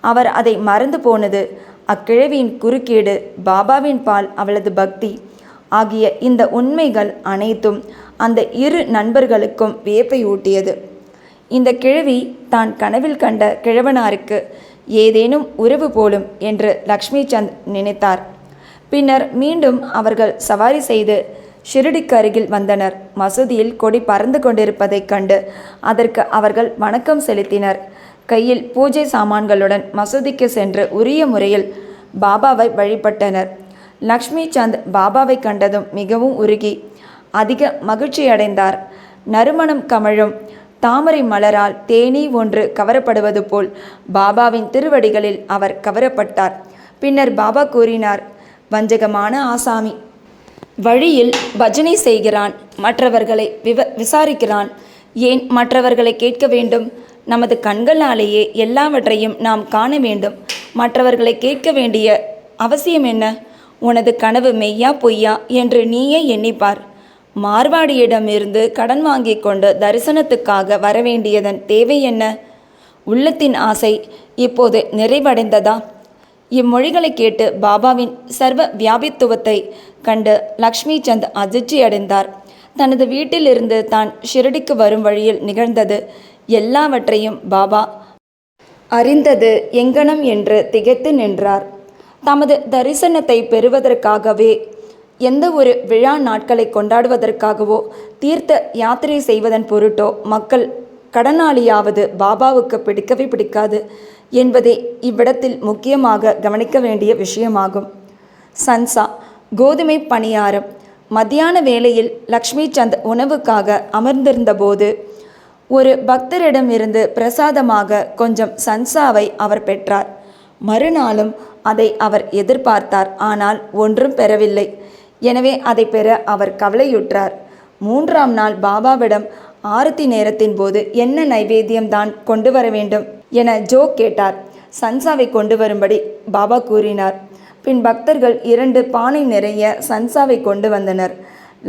அவர் அதை மறந்து போனது. அக்கிழவியின் குறுக்கீடு, பாபாவின் பால் அவளது பக்தி ஆகிய இந்த உண்மைகள் அனைத்தும் அந்த 2 நண்பர்களுக்கும் வியப்பை ஊட்டியது. இந்த கிழவி தான் கனவில் கண்ட கிழவனாருக்கு ஏதேனும் உறவு போலும் என்று லக்ஷ்மி சந்த் நினைத்தார். பின்னர் மீண்டும் அவர்கள் சவாரி செய்து ஷிரடிக்கு அருகில் வந்தனர். மசூதியில் கொடி பறந்து கொண்டிருப்பதைக் கண்டு அதற்கு அவர்கள் வணக்கம் செலுத்தினர். கையில் பூஜை சாமான்களுடன் மசூதிக்கு சென்று உரிய முறையில் பாபாவை வழிபட்டனர். லக்ஷ்மி சந்த் பாபாவை கண்டதும் மிகவும் உருகி அதிக மகிழ்ச்சியடைந்தார். நறுமணம் கமழும் தாமரை மலரால் தேனீ ஒன்று கவரப்படுவது போல் பாபாவின் திருவடிகளில் அவர் கவரப்பட்டார். பின்னர் பாபா கூறினார், வஞ்சகமான ஆசாமி, வழியில் பஜனை செய்கிறான், மற்றவர்களை விசாரிக்கிறான். ஏன் மற்றவர்களை கேட்க வேண்டும்? நமது கண்களாலேயே எல்லாவற்றையும் நாம் காண வேண்டும். மற்றவர்களை கேட்க வேண்டிய அவசியம் என்ன? உனது கனவு மெய்யா பொய்யா என்று நீயே எண்ணிப்பார். மார்வாடியிடமிருந்து கடன் வாங்கி கொண்டு தரிசனத்துக்காக வரவேண்டியதன் தேவை என்ன? உள்ளத்தின் ஆசை இப்போது நிறைவடைந்ததா? இம்மொழிகளை கேட்டு பாபாவின் சர்வ வியாபித்துவத்தை கண்டு லக்ஷ்மி சந்த் அதிர்ச்சியடைந்தார். தனது வீட்டிலிருந்து தான் ஷிரடிக்கு வரும் வழியில் நிகழ்ந்தது எல்லாவற்றையும் பாபா அறிந்தது எங்கனம் என்று திகைத்து நின்றார். தமது தரிசனத்தை பெறுவதற்காகவே எந்த ஒரு விழா நாட்களை கொண்டாடுவதற்காகவோ தீர்த்த யாத்திரை செய்வதன் பொருட்டோ மக்கள் கடனாளியாவது பாபாவுக்கு பிடிக்கவே பிடிக்காது என்பதே இவ்விடத்தில் முக்கியமாக கவனிக்க வேண்டிய விஷயமாகும். சன்சா கோதுமை பணியாரம். மத்தியான வேளையில் லக்ஷ்மி சந்த் உணவுக்காக அமர்ந்திருந்தபோது ஒரு பக்தரிடமிருந்து பிரசாதமாக கொஞ்சம் சன்சாவை அவர் பெற்றார். மறுநாளும் அதை அவர் எதிர்பார்த்தார். ஆனால் ஒன்றும் பெறவில்லை. எனவே அதை பெற அவர் கவலையுற்றார். 3ஆம் நாள் பாபாவிடம் ஆரத்தி நேரத்தின் போது என்ன நைவேத்தியம்தான் கொண்டு வர வேண்டும் என ஜோ கேட்டார். சன்சாவை கொண்டு வரும்படி பாபா கூறினார். பின் பக்தர்கள் 2 பானை நிறைய சன்சாவை கொண்டு வந்தனர்.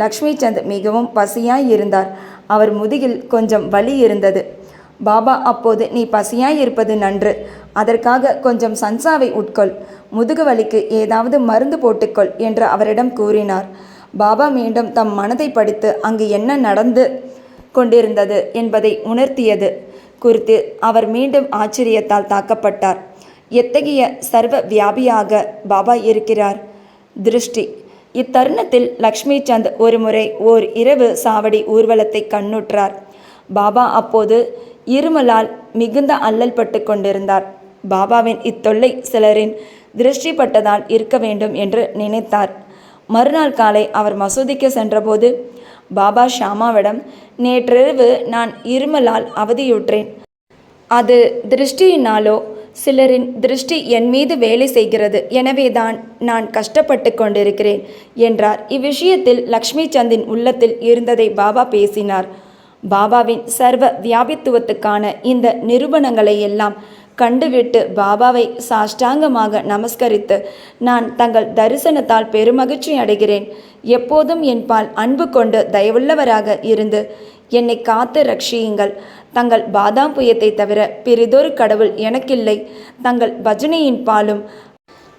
லக்ஷ்மி சந்த் மிகவும் பசியாய் இருந்தார். அவர் முதுகில் கொஞ்சம் வலி இருந்தது. பாபா அப்போது, நீ பசியாய் இருப்பது நன்று, அதற்காக கொஞ்சம் சன்சாவை உட்கொள், முதுகு வலிக்கு ஏதாவது மருந்து போட்டுக்கொள் என்று அவரிடம் கூறினார். பாபா மீண்டும் தம் மனதை படித்து அங்கு என்ன நடந்து கொண்டிருந்தது என்பதை உணர்த்தியது குறித்து அவர் மீண்டும் ஆச்சரியத்தால் தாக்கப்பட்டார். எத்தகைய சர்வ வியாபியாக பாபா இருக்கிறார்! திருஷ்டி. இத்தருணத்தில் லக்ஷ்மி சந்த் ஒருமுறை ஓர் இரவு சாவடி ஊர்வலத்தை கண்ணுற்றார். பாபா அப்போது இருமலால் மிகுந்த அல்லல் பட்டு கொண்டிருந்தார். பாபாவின் இத்தொல்லை சிலரின் திருஷ்டி பட்டதால் இருக்க வேண்டும் என்று நினைத்தார். மறுநாள் காலை அவர் மசூதிக்கு சென்றபோது பாபா ஷாமாவிடம், நேற்றிரவு நான் இருமலால் அவதியுற்றேன். அது திருஷ்டியினாலோ சிலரின் திருஷ்டி என் மீது வேலை செய்கிறது, எனவேதான் நான் கஷ்டப்பட்டு கொண்டிருக்கிறேன் என்றார். இவ்விஷயத்தில் லக்ஷ்மி சந்தின் உள்ளத்தில் இருந்ததை பாபா பேசினார். பாபாவின் சர்வ வியாபித்துவத்துக்கான இந்த நிரூபணங்களை எல்லாம் கண்டுவிட்டு பாபாவை சாஷ்டாங்கமாக நமஸ்கரித்து, நான் தங்கள் தரிசனத்தால் பெருமகிழ்ச்சி அடைகிறேன். எப்போதும் என்பால் அன்பு கொண்டு தயவுள்ளவராக இருந்து என்னை காத்து ரட்சியுங்கள். தங்கள் பாதாம் புயத்தை தவிர பிறிதொரு கடவுள் எனக்கில்லை. தங்கள் பஜனையின் பாலும்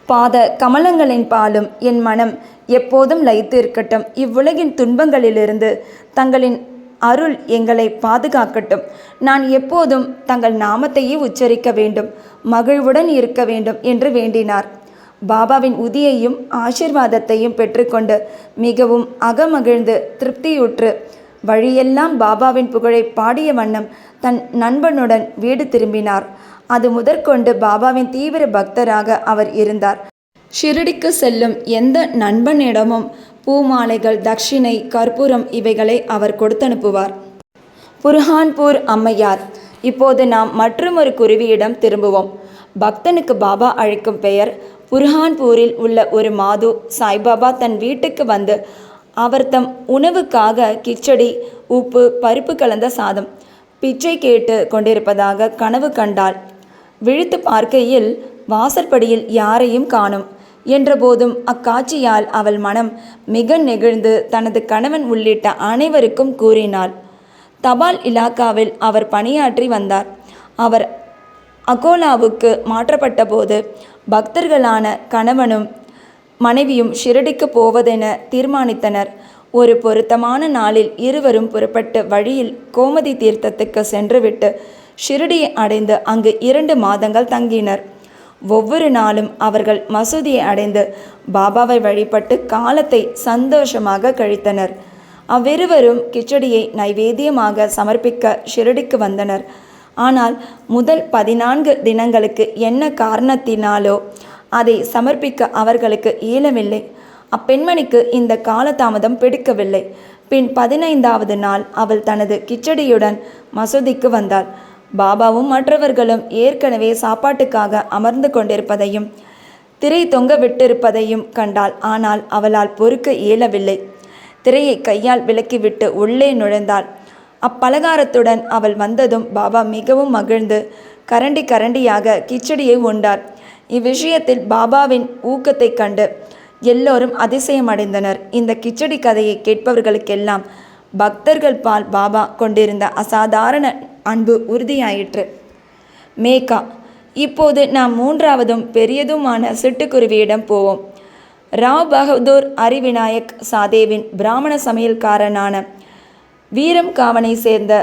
பாத கமலங்களின் பாலும் என் மனம் எப்போதும் லயித்து இருக்கட்டும். இவ்வுலகின் துன்பங்களிலிருந்து தங்களின் அருள் எங்களை பாதுகாக்கட்டும். நான் எப்போதும் தங்கள் நாமத்தையே உச்சரிக்க வேண்டும், மகிழ்வுடன் இருக்க வேண்டும் என்று வேண்டினார். பாபாவின் உதியையும் ஆசிர்வாதத்தையும் பெற்றுக்கொண்டு மிகவும் அகமகிழ்ந்து திருப்தியுற்று வழியெல்லாம் பாபாவின் புகழை பாடிய வண்ணம் தன் நண்பனுடன் வீடு திரும்பினார். அது முதற்கொண்டு பாபாவின் தீவிர பக்தராக அவர் இருந்தார். ஷிரடிக்கு செல்லும் எந்த நண்பனிடமும் பூமாலைகள், தட்சிணை, கற்பூரம் இவைகளை அவர் கொடுத்தனுப்புவார். புர்ஹான்பூர் அம்மையார். இப்போது நாம் மற்றொரு குருவியிடம் திரும்புவோம். பக்தனுக்கு பாபா அழைக்கும் பெயர். புர்ஹான்பூரில் உள்ள ஒரு மாது சாய்பாபா தன் வீட்டுக்கு வந்து அவர் தம் உணவுக்காக கிச்சடி, உப்பு, பருப்பு கலந்த சாதம், பிச்சை கேட்டு கொண்டிருப்பதாக கனவு கண்டாள். விழித்து பார்க்கையில் வாசற்படியில் யாரையும் காணும் என்றபோதும் அக்காட்சியால் அவள் மனம் மிக நெகிழ்ந்து தனது கணவன் உள்ளிட்ட அனைவருக்கும் கூறினாள். தபால் இலாக்காவில் அவர் பணியாற்றி வந்தார். அவர் அகோலாவுக்கு மாற்றப்பட்ட போது பக்தர்களான கணவனும் மனைவியும் ஷிரடிக்கு போவதென தீர்மானித்தனர். ஒரு பொருத்தமான நாளில் இருவரும் புறப்பட்டு வழியில் கோமதி தீர்த்தத்துக்கு சென்றுவிட்டு ஷிரடியை அடைந்து அங்கு 2 மாதங்கள் தங்கினர். ஒவ்வொரு நாளும் அவர்கள் மசூதியை அடைந்து பாபாவை வழிபட்டு காலத்தை சந்தோஷமாக கழித்தனர். அவ்விருவரும் கிச்சடியை நைவேத்தியமாக சமர்ப்பிக்க ஷிரடிக்கு வந்தனர். ஆனால் முதல் 14 தினங்களுக்கு என்ன காரணத்தினாலோ அதை சமர்ப்பிக்க அவர்களுக்கு இயலவில்லை. அப்பெண்மணிக்கு இந்த காலதாமதம் பிடிக்கவில்லை. பின் 15வது நாள் அவள் தனது கிச்சடியுடன் மசூதிக்கு வந்தாள். பாபாவும் மற்றவர்களும் ஏற்கனவே சாப்பாட்டுக்காக அமர்ந்து கொண்டிருப்பதையும் திரை தொங்க விட்டிருப்பதையும் கண்டாள். ஆனால் அவளால் பொறுக்க இயலவில்லை. திரையை கையால் விலக்கிவிட்டு உள்ளே நுழைந்தாள். அப்பலகாரத்துடன் அவள் வந்ததும் பாபா மிகவும் மகிழ்ந்து கரண்டி கரண்டியாக கிச்சடியை உண்டார். இவ்விஷயத்தில் பாபாவின் ஊக்கத்தை கண்டு எல்லோரும் அதிசயமடைந்தனர். இந்த கிச்சடி கதையை கேட்பவர்களுக்கெல்லாம் பக்தர்கள் பால் பாபா கொண்டிருந்த அசாதாரண அன்பு உறுதியாயிற்று. மேகா. இப்போது நாம் 3வதும் பெரியதுமான சிட்டுக்குருவியிடம் போவோம். ராவ் பகதூர் அரிவிநாயக் சாதேவின் பிராமண சமையல்காரனான வீரம்காவனை சேர்ந்த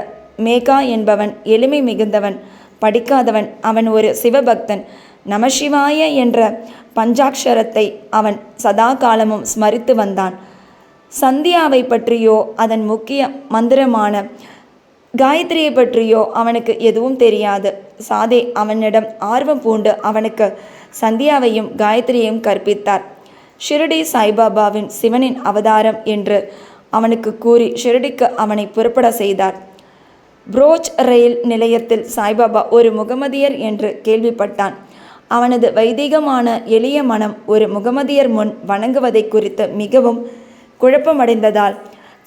மேகா என்பவன் எளிமை மிகுந்தவன், படிக்காதவன். அவன் ஒரு சிவபக்தன். நமசிவாய என்ற பஞ்சாட்சரத்தை அவன் சதா காலமும் ஸ்மரித்து வந்தான். சந்தியாவை பற்றியோ அதன் முக்கிய மந்திரமான காயத்ரியை பற்றியோ அவனுக்கு எதுவும் தெரியாது. சாதே அவனிடம் ஆர்வம் பூண்டு அவனுக்கு சந்தியாவையும் காயத்ரியையும் கற்பித்தார். ஷிரடி சாய்பாபாவின் சிவனின் அவதாரம் என்று அவனுக்கு கூறி ஷிரடிக்கு அவனை புறப்பட செய்தார். புரோச் ரயில் நிலையத்தில் சாய்பாபா ஒரு முகமதியர் என்று கேள்விப்பட்டான். அவனது வைதிகமான எளிய மனம் ஒரு முகமதியர் முன் வணங்குவதை குறித்து மிகவும் குழப்பமடைந்ததால்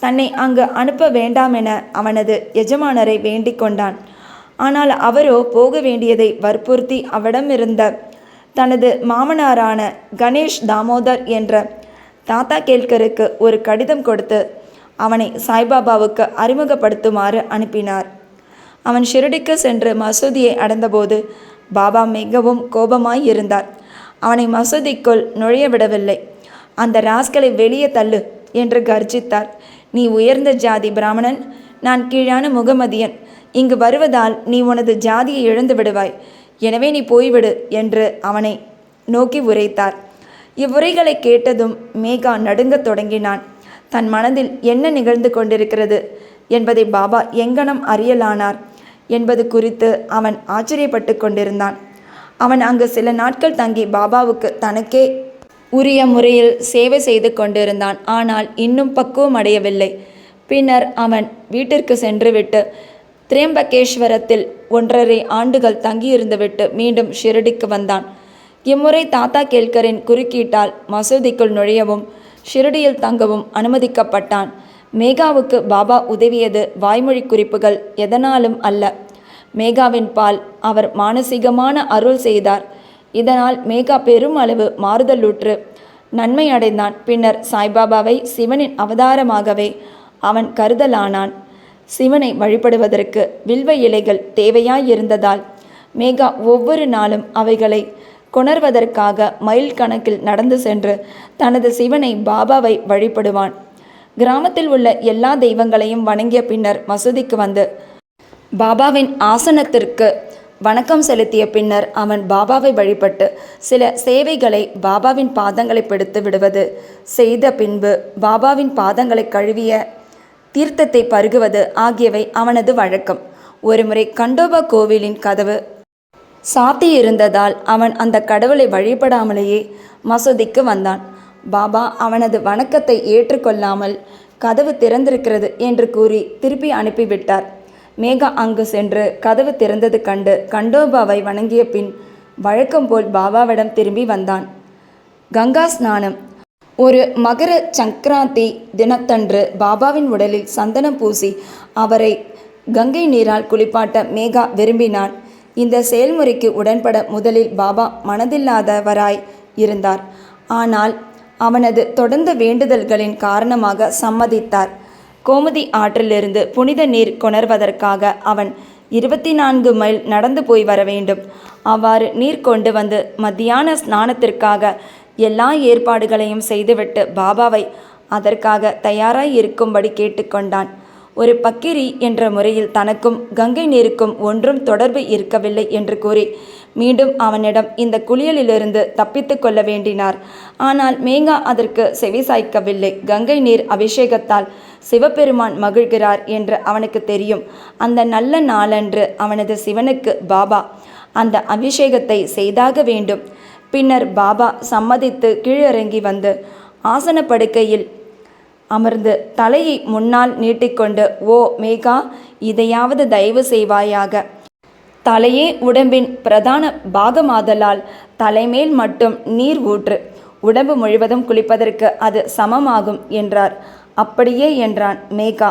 தன்னை அங்கு அனுப்ப வேண்டாமென அவனது எஜமானரை வேண்டிக் கொண்டான். ஆனால் அவரோ போக வேண்டியதை வற்புறுத்தி அவரிடமிருந்த தனது மாமனாரான கணேஷ் தாமோதர் என்ற தாத்தா கேல்கருக்கு ஒரு கடிதம் கொடுத்து அவனை சாய்பாபாவுக்கு அறிமுகப்படுத்துமாறு அனுப்பினார். அவன் ஷிரடிக்கு சென்று மசூதியை அடைந்தபோது பாபா மிகவும் கோபமாய் இருந்தார். அவனை மசூதிக்குள் நுழைய விடவில்லை. அந்த ராஸ்களை வெளியே தள்ளு என்று கர்ஜித்தார். நீ உயர்ந்த ஜாதி பிராமணன், நான் கீழான முகமதியன். இங்கு வருவதால் நீ உனது ஜாதியை இழந்து விடுவாய். எனவே நீ போய்விடு என்று அவனை நோக்கி உரைத்தார். இவ்வுரைகளை கேட்டதும் மேகா நடுங்கத் தொடங்கினான். தன் மனதில் என்ன நிகழ்ந்து கொண்டிருக்கிறது என்பதை பாபா எங்கனம் அறியலானார் என்பது குறித்து அவன் ஆச்சரியப்பட்டு கொண்டிருந்தான். அவன் அங்கு சில நாட்கள் தங்கி பாபாவுக்கு தனக்கே உரிய முறையில் சேவை செய்து கொண்டிருந்தான். ஆனால் இன்னும் பக்குவம் அடையவில்லை. பின்னர் அவன் வீட்டிற்கு சென்றுவிட்டு திரியம்பகேஸ்வரத்தில் 1.5 ஆண்டுகள் தங்கியிருந்துவிட்டு மீண்டும் ஷிரடிக்கு வந்தான். இம்முறை தாத்தா கேல்கரின் குறுக்கீட்டால் மசூதிக்குள் நுழையவும் ஷிரடியில் தங்கவும் அனுமதிக்கப்பட்டான். மேகாவுக்கு பாபா உதவியது வாய்மொழி குறிப்புகள் எதனாலும் அல்ல. மேகாவின் பால் அவர் மானசீகமான அருள் செய்தார். இதனால் மேகா பெரும் அளவு மாறுதலுற்று நன்மை அடைந்தான். பின்னர் சாய்பாபாவை சிவனின் அவதாரமாகவே அவன் கருதலானான். சிவனை வழிபடுவதற்கு வில்வ இலைகள் தேவையாயிருந்ததால் மேகா ஒவ்வொரு நாளும் அவைகளை கொணர்வதற்காக மைல் கணக்கில் நடந்து சென்று தனது சிவனை பாபாவை வழிபடுவான். கிராமத்தில் உள்ள எல்லா தெய்வங்களையும் வணங்கிய பின்னர் மசூதிக்கு வந்து பாபாவின் ஆசனத்திற்கு வணக்கம் செலுத்திய பின்னர் அவன் பாபாவை வழிபட்டு சில சேவைகளை பாபாவின் பாதங்களை பிடித்து விடுவது செய்த பின்பு பாபாவின் பாதங்களை கழுவிய தீர்த்தத்தை பருகுவது ஆகியவை அவனது வழக்கம். ஒருமுறை கண்டோபா கோவிலின் கதவு சாத்தியிருந்ததால் அவன் அந்த கடவுளை வழிபடாமலேயே மசூதிக்கு வந்தான். பாபா அவனது வணக்கத்தை ஏற்றுக்கொள்ளாமல் கதவு திறந்திருக்கிறது என்று கூறி திருப்பி அனுப்பிவிட்டார். மேகா அங்கு சென்று கதவு திறந்தது கண்டு கண்டோபாவை வணங்கிய பின் வழக்கம் போல் பாபாவிடம் திரும்பி வந்தான். கங்கா ஸ்நானம். ஒரு மகர சங்கராந்தி தினத்தன்று பாபாவின் உடலில் சந்தனம் பூசி அவரை கங்கை நீரால் குளிப்பாட்ட மேகா விரும்பினான். இந்த செயல்முறைக்கு உடன்பட முதலில் பாபா மனதில்லாதவராய் இருந்தார். ஆனால் அவனது தொடர்ந்த வேண்டுதல்களின் காரணமாக சம்மதித்தார். கோமதி ஆற்றிலிருந்து புனித நீர் கொணர்வதற்காக அவன் 24 மைல் நடந்து போய் வர வேண்டும். அவ்வாறு நீர் கொண்டு வந்து மத்தியான ஸ்நானத்திற்காக எல்லா ஏற்பாடுகளையும் செய்துவிட்டு பாபாவை அதற்காக தயாராய் இருக்கும்படி கேட்டுக்கொண்டான். ஒரு பக்கிரி என்ற முறையில் தனக்கும் கங்கை நீருக்கும் ஒன்றும் தொடர்பு இருக்கவில்லை என்று கூறி மீண்டும் அவனிடம் இந்த குளியலிலிருந்து தப்பித்து கொள்ள வேண்டினார். ஆனால் மேகா அதற்கு செவிசாய்க்கவில்லை. கங்கை நீர் அபிஷேகத்தால் சிவபெருமான் மகிழ்கிறார் என்று அவனுக்கு தெரியும். அந்த நல்ல நாளன்று அவனது சிவனுக்கு பாபா அந்த அபிஷேகத்தை செய்தாக வேண்டும். பின்னர் பாபா சம்மதித்து கீழிறங்கி வந்து ஆசன படுக்கையில் அமர்ந்து தலையை முன்னால் நீட்டிக்கொண்டு, ஓ மேகா, இதையாவது தயவு செய்வாயாக. தலையே உடம்பின் பிரதான பாகமாதலால் தலைமேல் மட்டும் நீர் ஊற்று. உடம்பு முழுவதும் குளிப்பதற்கு அது சமமாகும் என்றார். அப்படியே என்றான் மேகா.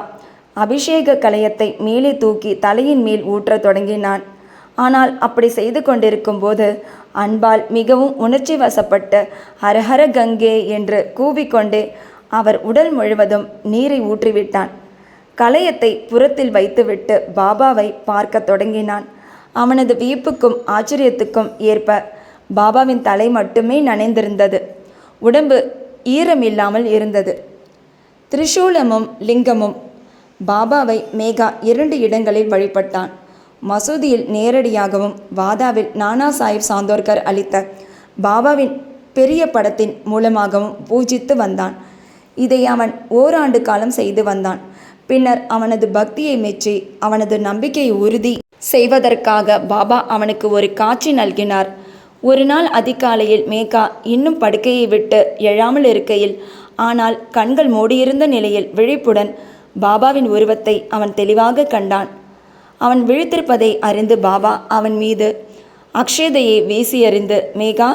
அபிஷேக கலயத்தை மேலே தூக்கி தலையின் மேல் ஊற்றத் தொடங்கினான். ஆனால் அப்படி செய்து கொண்டிருக்கும் போது அன்பால் மிகவும் உணர்ச்சி வசப்பட்டு ஹரஹர கங்கே என்று கூவிக்கொண்டே அவர் உடல் முழுவதும் நீரை ஊற்றிவிட்டான். கலயத்தை புறத்தில் வைத்துவிட்டு பாபாவை பார்க்க தொடங்கினான். அவனது வியப்புக்கும் ஆச்சரியத்துக்கும் ஏற்ப பாபாவின் தலை மட்டுமே நனைந்திருந்தது. உடம்பு ஈரமில்லாமல் இருந்தது. திரிசூலமும் லிங்கமும். பாபாவை மேகா 2 இடங்களில் வழிபட்டான். மசூதியில் நேரடியாகவும் வாதாவில் நானா சாஹிப் சாந்தோர்கர் அளித்த பாபாவின் பெரிய படத்தின் மூலமாகவும் பூஜித்து வந்தான். இதை அவன் ஓராண்டு காலம் செய்து வந்தான். பின்னர் அவனது பக்தியை மெச்சி அவனது நம்பிக்கையை உறுதி செய்வதற்காக பாபா அவனுக்கு ஒரு காட்சி நல்கினார். ஒரு நாள் அதிகாலையில் மேகா இன்னும் படுக்கையை விட்டு எழாமல் இருக்கையில், ஆனால் கண்கள் மூடியிருந்த நிலையில் விழிப்புடன் பாபாவின் உருவத்தை அவன் தெளிவாக கண்டான். அவன் விழித்திருப்பதை அறிந்து பாபா அவன் மீது அக்ஷதையை வீசி எறிந்து, மேகா,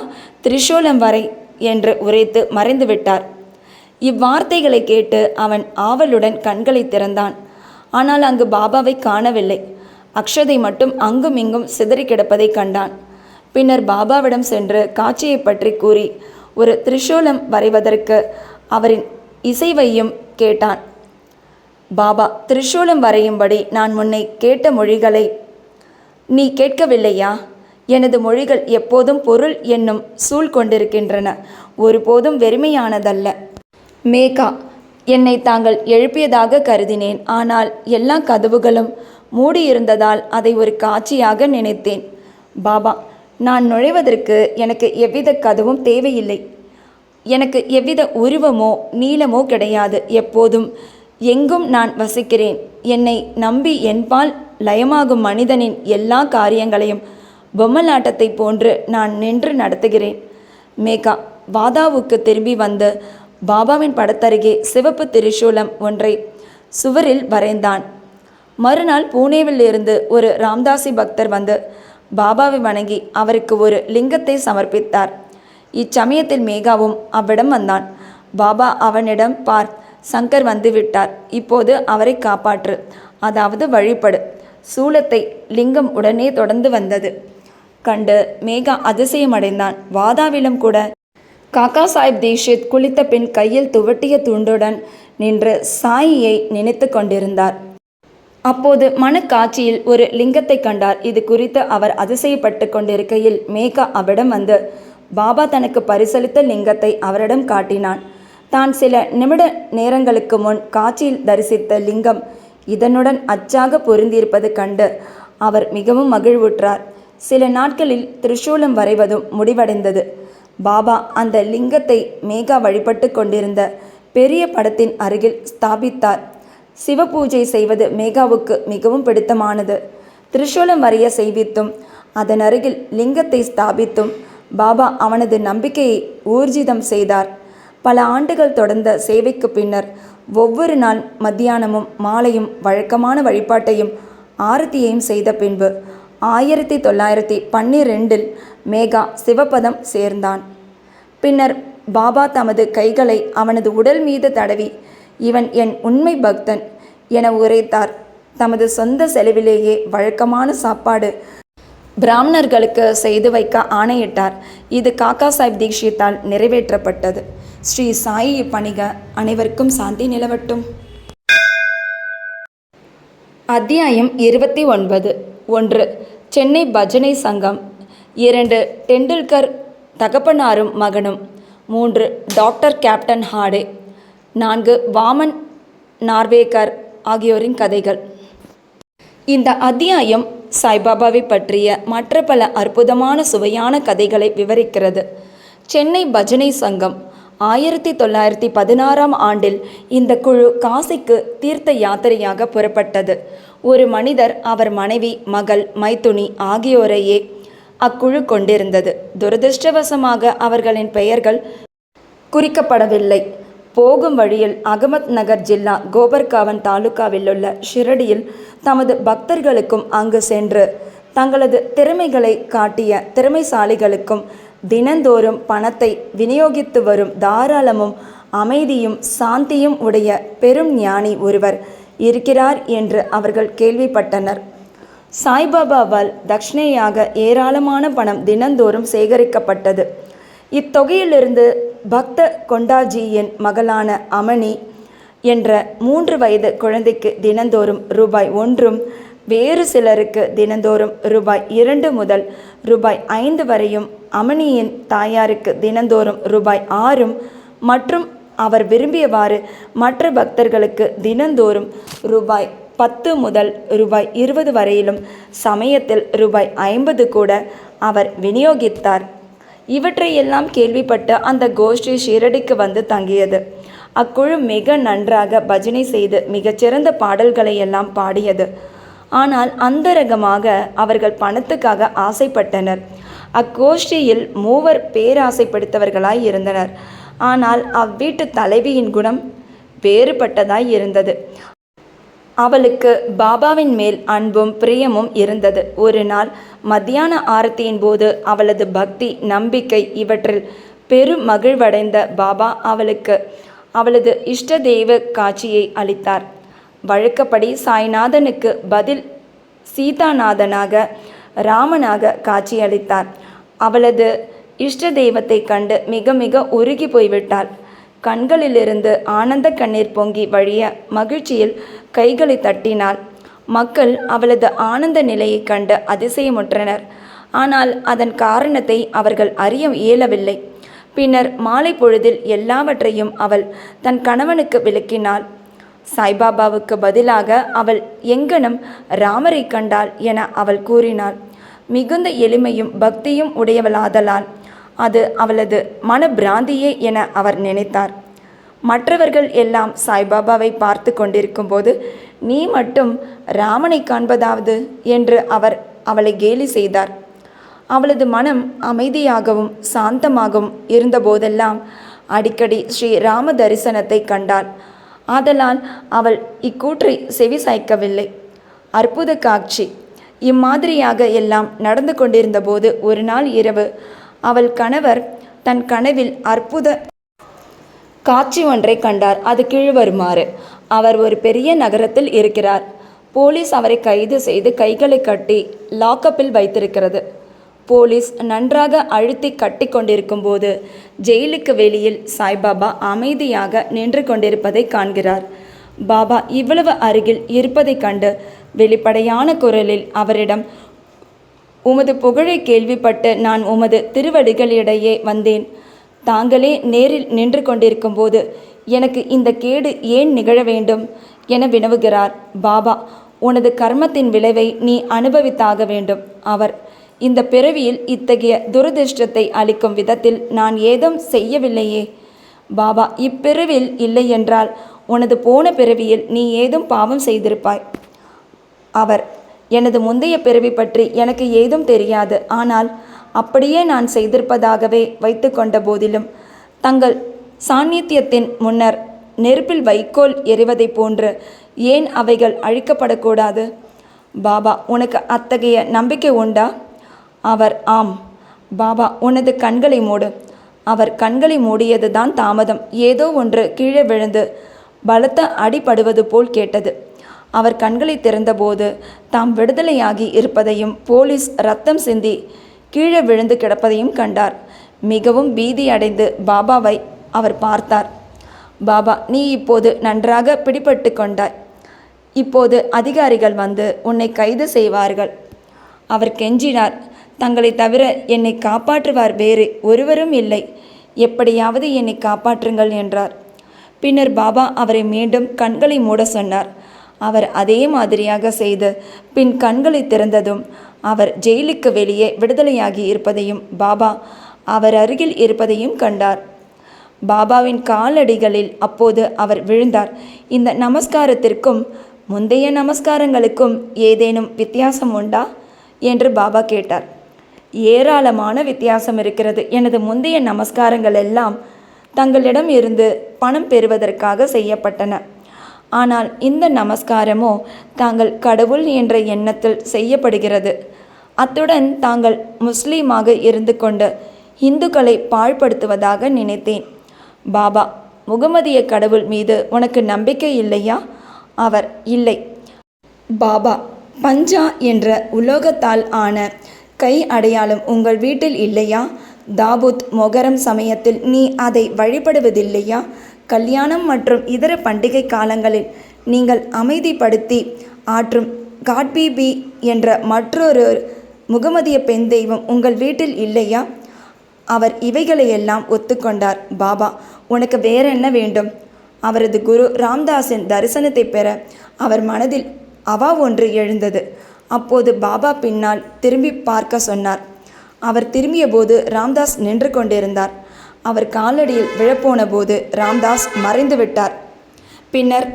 திரிசூலம் வரை என்று உரைத்து மறைந்துவிட்டார். இவ்வார்த்தைகளை கேட்டு அவன் ஆவலுடன் கண்களை திறந்தான். ஆனால் அங்கு பாபாவை காணவில்லை. அக்ஷதை மட்டும் அங்கும் இங்கும் சிதறி கிடப்பதை கண்டான். பின்னர் பாபாவிடம் சென்று காட்சியை பற்றி கூறி ஒரு திரிசூலம் வரைவதற்கு அவரின் இசைவையும் கேட்டான். பாபா, திரிசூலம் வரையும்படி நான் முன்னை கேட்ட மொழிகளை நீ கேட்கவில்லையா? எனது மொழிகள் எப்போதும் பொருள் என்னும் சூழ் கொண்டிருக்கின்றன, ஒருபோதும் வெறுமையானதல்ல. மேகா, என்னை தாங்கள் எழுப்பியதாக கருதினேன். ஆனால் எல்லா கதவுகளும் மூடியிருந்ததால் அதை ஒரு காட்சியாக நினைத்தேன். பாபா, நான் நுழைவதற்கு எனக்கு எவ்வித கதவும் தேவையில்லை. எனக்கு எவ்வித உருவமோ நீளமோ கிடையாது. எப்போதும் எங்கும் நான் வசிக்கிறேன். என்னை நம்பி என்பால் லயமாகும் மனிதனின் எல்லா காரியங்களையும் பொம்மலாட்டத்தை போன்று நான் நின்று நடத்துகிறேன். மேகா வாதாவுக்கு திரும்பி வந்து பாபாவின் படத்தருகே சிவப்பு திரிசூலம் ஒன்றை சுவரில் வரைந்தான். மறுநாள் பூனேவில் இருந்து ஒரு ராம்தாசி பக்தர் வந்து பாபாவை வணங்கி அவருக்கு ஒரு லிங்கத்தை சமர்ப்பித்தார். இச்சமயத்தில் மேகாவும் அவ்விடம் வந்தான். பாபா அவனிடம், பார், சங்கர் வந்துவிட்டார், இப்போது அவரை காப்பாற்று, அதாவது வழிபடு. சூலத்தை லிங்கம் உடனே தொடர்ந்து வந்தது கண்டு மேகா அதிசயமடைந்தான். வாதாவிலும் கூட காக்கா சாஹிப் தீக்ஷித் குளித்த பின் கையில் துவட்டிய துண்டுடன் நின்று சாயியை நினைத்து கொண்டிருந்தார். அப்போது மனக்காட்சியில் ஒரு லிங்கத்தை கண்டார். இது குறித்து அவர் அதிசயப்பட்டு கொண்டிருக்கையில் மேகா அவ்விடம் வந்து பாபா தனக்கு பரிசளித்த லிங்கத்தை அவரிடம் காட்டினான். தான் சில நிமிட நேரங்களுக்கு முன் காட்சியில் தரிசித்த லிங்கம் இதனுடன் அச்சாக பொருந்தியிருப்பது கண்டு அவர் மிகவும் மகிழ்வுற்றார். சில நாட்களில் திரிசூலம் வரைவதும் முடிவடைந்தது. பாபா அந்த லிங்கத்தை மேகா வழிபட்டு கொண்டிருந்த பெரிய படத்தின் அருகில் ஸ்தாபித்தார். சிவபூஜை செய்வது மேகாவுக்கு மிகவும் பிடித்தமானது. திரிசூலம் வரைய செய்வித்தும் அதன் அருகில் லிங்கத்தை ஸ்தாபித்தும் பாபா அவனது நம்பிக்கையை ஊர்ஜிதம் செய்தார். பல ஆண்டுகள் தொடர்ந்த சேவைக்கு பின்னர் ஒவ்வொரு நாள் மத்தியானமும் மாலையும் வழக்கமான வழிபாட்டையும் ஆரத்தியையும் செய்த பின்பு 1912 மேகா சிவபதம் சேர்ந்தான். பின்னர் பாபா தமது கைகளை அவனது உடல் மீது தடவி, இவன் என் உண்மை பக்தன் என உரைத்தார். தமது சொந்த செலவிலேயே வழக்கமான சாப்பாடு பிராமணர்களுக்கு செய்து வைக்க ஆணையிட்டார். இது காக்கா சாஹிப் தீக்ஷித்தால் நிறைவேற்றப்பட்டது. ஸ்ரீ சாயி பணிக. அனைவருக்கும் சாந்தி நிலவட்டும். அத்தியாயம் 29. 1. சென்னை பஜனை சங்கம். 2. டெண்டுல்கர் தகப்பனாரும் மகனும். 3. Doctor captain Hade. 4. வாமன் நார்வேகர் ஆகியோரின் கதைகள். இந்த அத்தியாயம் சாய்பாபாவை பற்றிய மற்ற பல அற்புதமான சுவையான கதைகளை விவரிக்கிறது. சென்னை பஜனை சங்கம் 1916ஆம் ஆண்டில் இந்த குழு காசிக்கு தீர்த்த யாத்திரையாக புறப்பட்டது. ஒரு மனிதர், அவர் மனைவி, மகள், மைத்துனி ஆகியோரையே அக்குழு கொண்டிருந்தது. துரதிருஷ்டவசமாக அவர்களின் பெயர்கள் குறிக்கப்படவில்லை. போகும் வழியில் அகமத் நகர் ஜில்லா கோபர்காவன் தாலுகாவிலுள்ள ஷிரடியில் தமது பக்தர்களுக்கும் அங்கு சென்று தங்களது திறமைகளை காட்டிய திறமைசாலிகளுக்கும் தினந்தோறும் பணத்தை விநியோகித்து வரும் தாராளமும் அமைதியும் சாந்தியும் உடைய பெரும் ஞானி ஒருவர் இருக்கிறார் என்று அவர்கள் கேள்விப்பட்டனர். சாய்பாபாவால் தட்சிணையாக ஏராளமான பணம் தினந்தோறும் சேகரிக்கப்பட்டது. இத்தொகையிலிருந்து பக்த கொண்டாஜியின் மகளான அமணி என்ற 3 வயது குழந்தைக்கு தினந்தோறும் ரூபாய் 1, வேறு சிலருக்கு தினந்தோறும் ரூபாய் 2 முதல் ரூபாய் 5 வரையும், அமணியின் தாயாருக்கு தினந்தோறும் ரூபாய் 6 மற்றும் அவர் விரும்பியவாறு மற்ற பக்தர்களுக்கு தினந்தோறும் ரூபாய் 10 முதல் ரூபாய் 20 வரையிலும், சமயத்தில் ரூபாய் 50 கூட அவர் விநியோகித்தார். இவற்றையெல்லாம் கேள்விப்பட்டு அந்த கோஷ்டி ஷீரடிக்கு வந்து தங்கியது. அக்குழு மிக நன்றாக பஜனை செய்து மிகச்சிறந்த பாடல்களை எல்லாம் பாடியது. ஆனால் அந்தரங்கமாக அவர்கள் பணத்துக்காக ஆசைப்பட்டனர். அக்கோஷ்டியில் 3 பேராசைப்படுத்தவர்களாய் இருந்தனர். ஆனால் அவ்வீட்டு தலைவியின் குணம் வேறுபட்டதாய் இருந்தது. அவளுக்கு பாபாவின் மேல் அன்பும் பிரியமும் இருந்தது. ஒரு நாள் மத்தியான ஆரத்தியின் போது அவளது பக்தி, நம்பிக்கை இவற்றில் பெரும் மகிழ்வடைந்த பாபா அவளுக்கு அவளது இஷ்ட தெய்வ காட்சியை அளித்தார். வழக்கப்படி சாய்நாதனுக்கு பதில் சீதாநாதனாக, ராமனாக காட்சியளித்தார். அவளது இஷ்ட தெய்வத்தை கண்டு மிக மிக உருகி போய்விட்டாள். கண்களிலிருந்து ஆனந்த கண்ணீர் பொங்கி வழிய மகிழ்ச்சியில் கைகளை தட்டினாள். மக்கள் அவளது ஆனந்த நிலையை கண்டு அதிசயமுற்றனர். ஆனால் அதன் காரணத்தை அவர்கள் அறிய இயலவில்லை. பின்னர் மாலை பொழுதில் எல்லாவற்றையும் அவள் தன் கணவனுக்கு விளக்கினாள். சாய்பாபாவுக்கு பதிலாக அவள் எங்கனம் ராமரை கண்டாள் என அவள் கூறினாள். மிகுந்த எளிமையும் பக்தியும் உடையவளாதலால் அது அவளது மனப்பிராந்தியே என அவர் நினைத்தார். மற்றவர்கள் எல்லாம் சாய்பாபாவை பார்த்து கொண்டிருக்கும் போது, நீ மட்டும் ராமனை காண்பதாவது என்று அவர் அவளை கேலி செய்தார். அவளது மனம் அமைதியாகவும் சாந்தமாகவும் இருந்தபோதெல்லாம் அடிக்கடி ஸ்ரீ ராம தரிசனத்தை கண்டாள். ஆதலால் அவள் இக்கூற்றை செவி சாய்க்கவில்லை. அற்புத காட்சி. இம்மாதிரியாக எல்லாம் நடந்து கொண்டிருந்தபோது ஒரு நாள் இரவு அவள் கணவர் தன் கனவில் அற்புத காட்சி ஒன்றை கண்டார். அது கீழ்வருமாறு. அவர் ஒரு பெரிய நகரத்தில் இருக்கிறார். போலீஸ் அவரை கைது செய்து கைகளை கட்டி லாக்கப்பில் வைத்திருக்கிறது. போலீஸ் நன்றாக அழுத்தி கட்டி கொண்டிருக்கும் போது ஜெயிலுக்கு வெளியில் சாய்பாபா அமைதியாக நின்று கொண்டிருப்பதை காண்கிறார். பாபா இவ்வளவு அருகில் இருப்பதை கண்டு வெளிப்படையான குரலில் அவரிடம், உமது புகழை கேள்விப்பட்டு நான் உமது திருவடிகளிடையே வந்தேன். தாங்களே நேரில் நின்று கொண்டிருக்கும் போது எனக்கு இந்த கேடு ஏன் நிகழ வேண்டும் என வினவுகிறார். பாபா, உனது கர்மத்தின் விளைவை நீ அனுபவித்தாக வேண்டும். அவர், இந்த பிறவியில் இத்தகைய துரதிர்ஷ்டத்தை அளிக்கும் விதத்தில் நான் ஏதும் செய்யவில்லையே. பாபா, இப்பிறவில் இல்லை என்றால் உனது போன பிறவியில் நீ ஏதும் பாவம் செய்திருப்பாய். அவர், எனது முந்தைய பிறவி பற்றி எனக்கு ஏதும் தெரியாது. ஆனால் அப்படியே நான் செய்திருப்பதாகவே வைத்து கொண்ட போதிலும் தங்கள் சாநித்தியத்தின் முன்னர் நெருப்பில் வைக்கோல் எறிவதைப் போன்று ஏன் அவைகள் அழிக்கப்படக்கூடாது? பாபா, உனக்கு அத்தகைய நம்பிக்கை உண்டா? அவர், ஆம். பாபா, உனது கண்களை மூடு. அவர் கண்களை மூடியது தான் தாமதம். ஏதோ ஒன்று கீழே விழுந்து பலத்த அடிபடுவது போல் கேட்டது. அவர் கண்களை திறந்தபோது தாம் விடுதலையாகி இருப்பதையும் போலீஸ் இரத்தம் சிந்தி கீழே விழுந்து கிடப்பதையும் கண்டார். மிகவும் பீதி அடைந்து பாபாவை அவர் பார்த்தார். பாபா, நீ இப்போது நன்றாக பிடிபட்டு கொண்டாய். இப்போது அதிகாரிகள் வந்து உன்னை கைது செய்வார்கள். அவர் கெஞ்சினார். தங்களை தவிர என்னை காப்பாற்றுவார் வேறு ஒருவரும் இல்லை. எப்படியாவது என்னை காப்பாற்றுங்கள் என்றார். பின்னர் பாபா அவரை மீண்டும் கண்களை மூட சொன்னார். அவர் அதே மாதிரியாக செய்து பின் கண்களை திறந்ததும் அவர் ஜெயிலுக்கு வெளியே விடுதலையாகி இருப்பதையும் பாபா அவர் அருகில் இருப்பதையும் கண்டார். பாபாவின் காலடிகளில் அப்போது அவர் விழுந்தார். இந்த நமஸ்காரத்திற்கும் முந்தைய நமஸ்காரங்களுக்கும் ஏதேனும் வித்தியாசம் உண்டா என்று பாபா கேட்டார். ஏராளமான வித்தியாசம் இருக்கிறது. எனது முந்தைய நமஸ்காரங்கள் எல்லாம் தங்களிடம் இருந்து பணம் பெறுவதற்காக செய்யப்பட்டன. ஆனால் இந்த நமஸ்காரமோ தாங்கள் கடவுள் என்ற எண்ணத்தில் செய்யப்படுகிறது. அத்துடன் தாங்கள் முஸ்லீமாக இருந்து கொண்டு இந்துக்களை பாழ்படுத்துவதாக நினைத்தேன். பாபா, முகமதிய கடவுள் மீது உனக்கு நம்பிக்கை இல்லையா? அவர், இல்லை. பாபா, பஞ்சா என்ற உலோகத்தால் ஆன கை அடையாளம் உங்கள் வீட்டில் இல்லையா? தாபூத் மொகரம் சமயத்தில் நீ அதை வழிபடுவதில்லையா? கல்யாணம் மற்றும் இதர பண்டிகை காலங்களில் நீங்கள் அமைதிப்படுத்தி ஆற்றும் காட்பீபி என்ற மற்றொரு முகமதிய பெண் தெய்வம் உங்கள் வீட்டில் இல்லையா? அவர் இவைகளையெல்லாம் ஒத்துக்கொண்டார். பாபா, உனக்கு வேறென்ன வேண்டும்? அவரது குரு ராம்தாஸின் தரிசனத்தை பெற அவர் மனதில் அவா ஒன்று எழுந்தது. அப்போது பாபா பின்னால் திரும்பி பார்க்க சொன்னார். அவர் திரும்பிய போது ராம்தாஸ் நின்று கொண்டிருந்தார். அவர் காலடியில் விழப்போன போது ராம்தாஸ் மறைந்து விட்டார். பின்னர்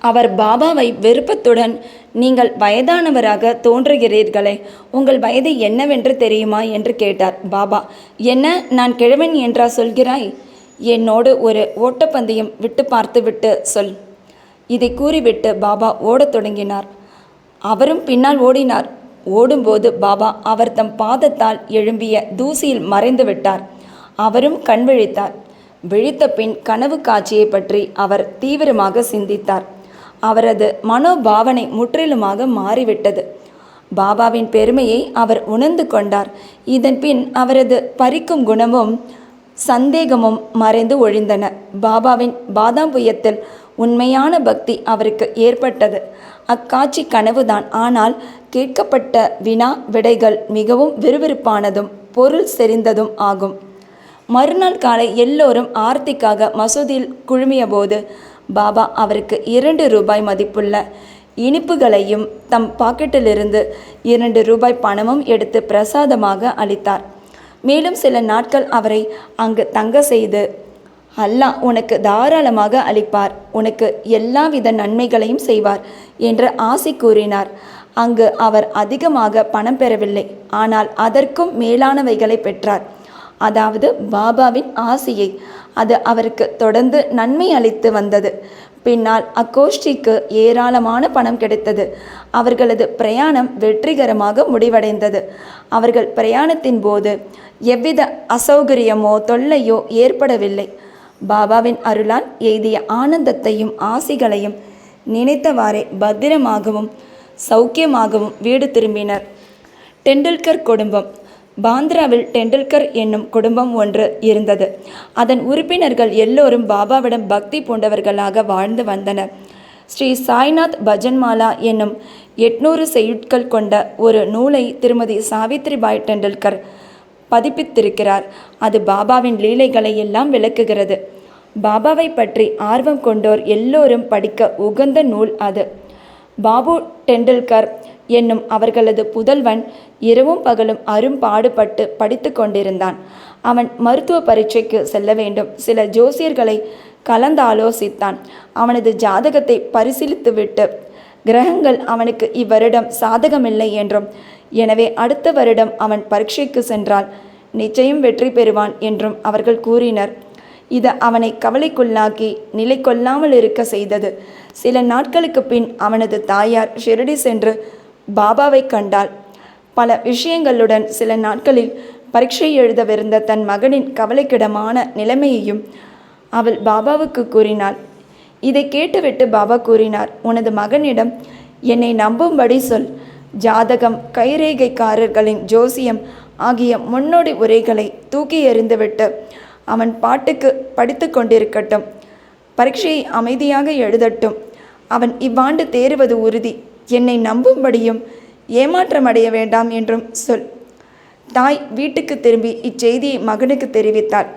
அவர் பாபாவை வெறுப்பத்துடன், நீங்கள் வயதானவராக தோன்றுகிறீர்களே, உங்கள் வயது என்னவென்று தெரியுமா என்று கேட்டார். பாபா, என்ன, நான் கிழவன் என்றா சொல்கிறாய்? என்னோடு ஒரு ஓட்டப்பந்தயம் விட்டு பார்த்துவிட்டு சொல். இதை கூறிவிட்டு பாபா ஓடத் தொடங்கினார். அவரும் பின்னால் ஓடினார். ஓடும்போது பாபா அவர் தம் பாதத்தால் எழும்பிய தூசியில் மறைந்து விட்டார். அவரும் கண் விழித்தார். விழித்த பின் கனவு காட்சியை பற்றி அவர் தீவிரமாக சிந்தித்தார். அவரது மனோபாவனை முற்றிலுமாக மாறிவிட்டது. பாபாவின் பெருமையை அவர் உணர்ந்து கொண்டார். இதன் பின் அவரது பறிக்கும் குணமும் சந்தேகமும் மறைந்து ஒழிந்தன. பாபாவின் பாதாம்புயத்தில் உண்மையான பக்தி அவருக்கு ஏற்பட்டது. அக்காட்சி கனவுதான். ஆனால் கேட்கப்பட்ட வினா விடைகள் மிகவும் விறுவிறுப்பானதும் பொருள் செறிந்ததும் ஆகும். மறுநாள் காலை எல்லோரும் ஆர்த்திக்காக மசூதியில் குழுமிய போது பாபா அவருக்கு 2 ரூபாய் மதிப்புள்ள இனிப்புகளையும் தம் பாக்கெட்டிலிருந்து 2 ரூபாய் பணமும் எடுத்து பிரசாதமாக அளித்தார். மேலும் சில நாட்கள் அவரை அங்கு தங்க செய்து, அல்லாஹ் உனக்கு தாராளமாக அளிப்பார், உனக்கு எல்லாவித நன்மைகளையும் செய்வார் என்று ஆசி கூறினார். அங்கு அவர் அதிகமாக பணம் பெறவில்லை, ஆனால் அதற்கும் மேலானவைகளை பெற்றார். அதாவது பாபாவின் ஆசியை. அது அவருக்கு தொடர்ந்து நன்மை அளித்து வந்தது. பின்னால் அக்கோஷ்டிக்கு ஏராளமான பணம் கிடைத்தது. அவர்களது பிரயாணம் வெற்றிகரமாக முடிவடைந்தது. அவர்கள் பிரயாணத்தின் போது எவ்வித அசௌகரியமோ தொல்லையோ ஏற்படவில்லை. பாபாவின் அருளால் எய்திய ஆனந்தத்தையும் ஆசிகளையும் நினைத்தவாறே பத்திரமாகவும் சௌக்கியமாகவும் வீடு திரும்பினர். டெண்டுல்கர் குடும்பம். பாந்திராவில் டெண்டுல்கர் என்னும் குடும்பம் ஒன்று இருந்தது. அதன் உறுப்பினர்கள் எல்லோரும் பாபாவிடம் பக்தி பூண்டவர்களாக வாழ்ந்து வந்தனர். ஸ்ரீ சாய்நாத் பஜன்மாலா என்னும் 800 செய்யுட்கள் கொண்ட ஒரு நூலை திருமதி சாவித்ரிபாய் டெண்டுல்கர் பதிப்பித்திருக்கிறார். அது பாபாவின் லீலைகளை எல்லாம் விளக்குகிறது. பாபாவை பற்றி ஆர்வம் கொண்டோர் எல்லோரும் படிக்க உகந்த நூல் அது. பாபு டெண்டுல்கர் என்னும் அவர்களது புதல்வன் இரவும் பகலும் அரும்பாடுபட்டு படித்து கொண்டிருந்தான். அவன் மருத்துவ பரீட்சைக்கு செல்ல வேண்டும். சில ஜோசியர்களை கலந்தாலோசித்தான். அவனது ஜாதகத்தை பரிசீலித்துவிட்டு கிரகங்கள் அவனுக்கு இவ்வருடம் சாதகமில்லை என்றும், எனவே அடுத்த வருடம் அவன் பரீட்சைக்கு சென்றால் நிச்சயம் வெற்றி பெறுவான் என்றும் அவர்கள் கூறினர். இது அவனை கவலைக்குள்ளாக்கி நிலை கொள்ளாமல் இருக்க செய்தது. சில நாட்களுக்கு பின் அவனது தாயார் ஷிரடி சென்று பாபாவை கண்டாள். பல விஷயங்களுடன் சில நாட்களில் பரீட்சை எழுதவிருந்த தன் மகனின் கவலைக்கிடமான நிலைமையையும் அவள் பாபாவுக்கு கூறினாள். இதை கேட்டுவிட்டு பாபா கூறினார், உனது மகனிடம் என்னை நம்பும்படி சொல். ஜாதகம், கைரேகைக்காரர்களின் ஜோசியம் ஆகிய முன்னோடி உரைகளை தூக்கி எறிந்துவிட்டு அவன் பாட்டுக்கு படித்து கொண்டிருக்கட்டும். பரீட்சையை அமைதியாக எழுதட்டும். அவன் இவ்வாண்டு தேறுவது உறுதி. என்னை நம்பும்படியும் ஏமாற்றமடைய வேண்டாம் என்றும் சொல். தாய் வீட்டுக்கு திரும்பி இச்செய்தியை மகனுக்கு தெரிவித்தாள்.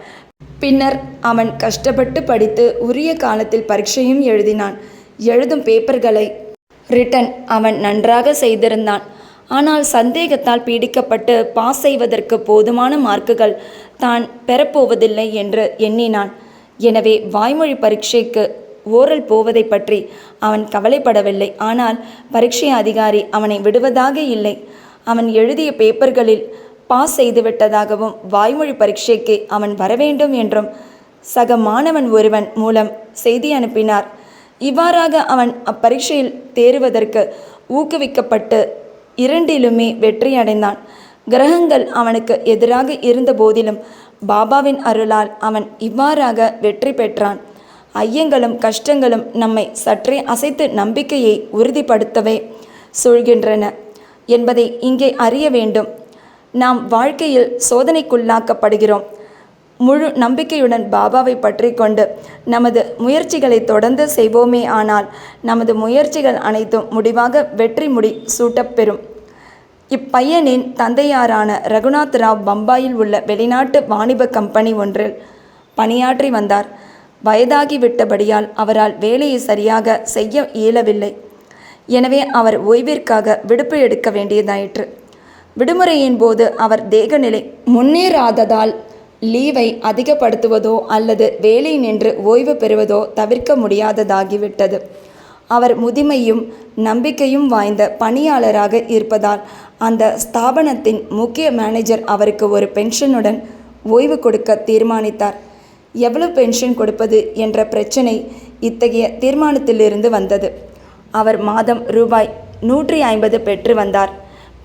பின்னர் அவன் கஷ்டப்பட்டு படித்து உரிய காலத்தில் பரீட்சையும் எழுதினான். எழுதும் பேப்பர்களை ரிட்டன் அவன் நன்றாக செய்திருந்தான். ஆனால் சந்தேகத்தால் பீடிக்கப்பட்டு பாஸ் செய்வதற்கு போதுமான மார்க்குகள் தான் பெறப்போவதில்லை என்று எண்ணினான். எனவே வாய்மொழி பரீட்சைக்கு ஓரல் போவதை பற்றி அவன் கவலைப்படவில்லை. ஆனால் பரீட்சை அதிகாரி அவனை விடுவதாக இல்லை. அவன் எழுதிய பேப்பர்களில் பாஸ் செய்துவிட்டதாகவும் வாய்மொழி பரீட்சைக்கு அவன் வரவேண்டும் என்றும் சக மாணவன் ஒருவன் மூலம் செய்தி அனுப்பினார். இவ்வாறாக அவன் அப்பரீட்சையில் தேறுவதற்கு ஊக்குவிக்கப்பட்டு 2லுமே வெற்றி அடைந்தான். கிரகங்கள் அவனுக்கு எதிராக இருந்த போதிலும் பாபாவின் அருளால் அவன் இவ்வாறாக வெற்றி பெற்றான். ஐயங்களும் கஷ்டங்களும் நம்மை சற்றே அசைத்து நம்பிக்கையை உறுதிப்படுத்தவே சொல்கின்றன என்பதை இங்கே அறிய வேண்டும். நாம் வாழ்க்கையில் சோதனைக்குள்ளாக்கப்படுகிறோம். முழு நம்பிக்கையுடன் பாபாவை பற்றி கொண்டு நமது முயற்சிகளை தொடர்ந்து செய்வோமே ஆனால் நமது முயற்சிகள் அனைத்தும் முடிவாக வெற்றி முடி சூட்டப்பெறும். இப்பையனின் தந்தையாரான ரகுநாத் ராவ் பம்பாயில் உள்ள வெளிநாட்டு வாணிப கம்பெனி ஒன்றில் பணியாற்றி வந்தார். வயதாகிவிட்டபடியால் அவரால் வேலையை சரியாக செய்ய இயலவில்லை. எனவே அவர் ஓய்விற்காக விடுப்பு எடுக்க வேண்டியதாயிற்று. விடுமுறையின் போது அவர் தேகநிலை முன்னேறாததால் லீவை அதிகப்படுத்துவதோ அல்லது வேலை நின்று ஓய்வு பெறுவதோ தவிர்க்க முடியாததாகிவிட்டது. அவர் முதுமையும் நம்பிக்கையும் வாய்ந்த பணியாளராக இருப்பதால் அந்த ஸ்தாபனத்தின் முக்கிய மேனேஜர் அவருக்கு ஒரு பென்ஷனுடன் ஓய்வு கொடுக்க தீர்மானித்தார். எவ்வளவு பென்ஷன் கொடுப்பது என்ற பிரச்சனை இத்தகைய தீர்மானத்திலிருந்து வந்தது. அவர் மாதம் ரூபாய் 150 பெற்று வந்தார்.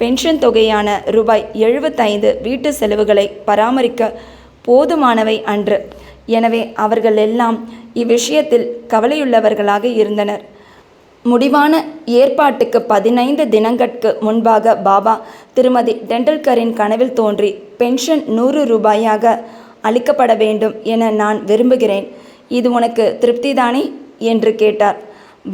பென்ஷன் தொகையான ரூபாய் 75 வீட்டு செலவுகளை பராமரிக்க போதுமானவை அன்று. எனவே அவர்கள் எல்லாம் இவ்விஷயத்தில் கவலையுள்ளவர்களாக இருந்தனர். முடிவான ஏற்பாட்டுக்கு 15 தினங்களுக்கு முன்பாக பாபா திருமதி டெண்டுல்கரின் கனவில் தோன்றி, பென்ஷன் 100 ரூபாயாக அளிக்கப்பட வேண்டும் என நான் விரும்புகிறேன். இது உனக்கு திருப்திதானே என்று கேட்டார்.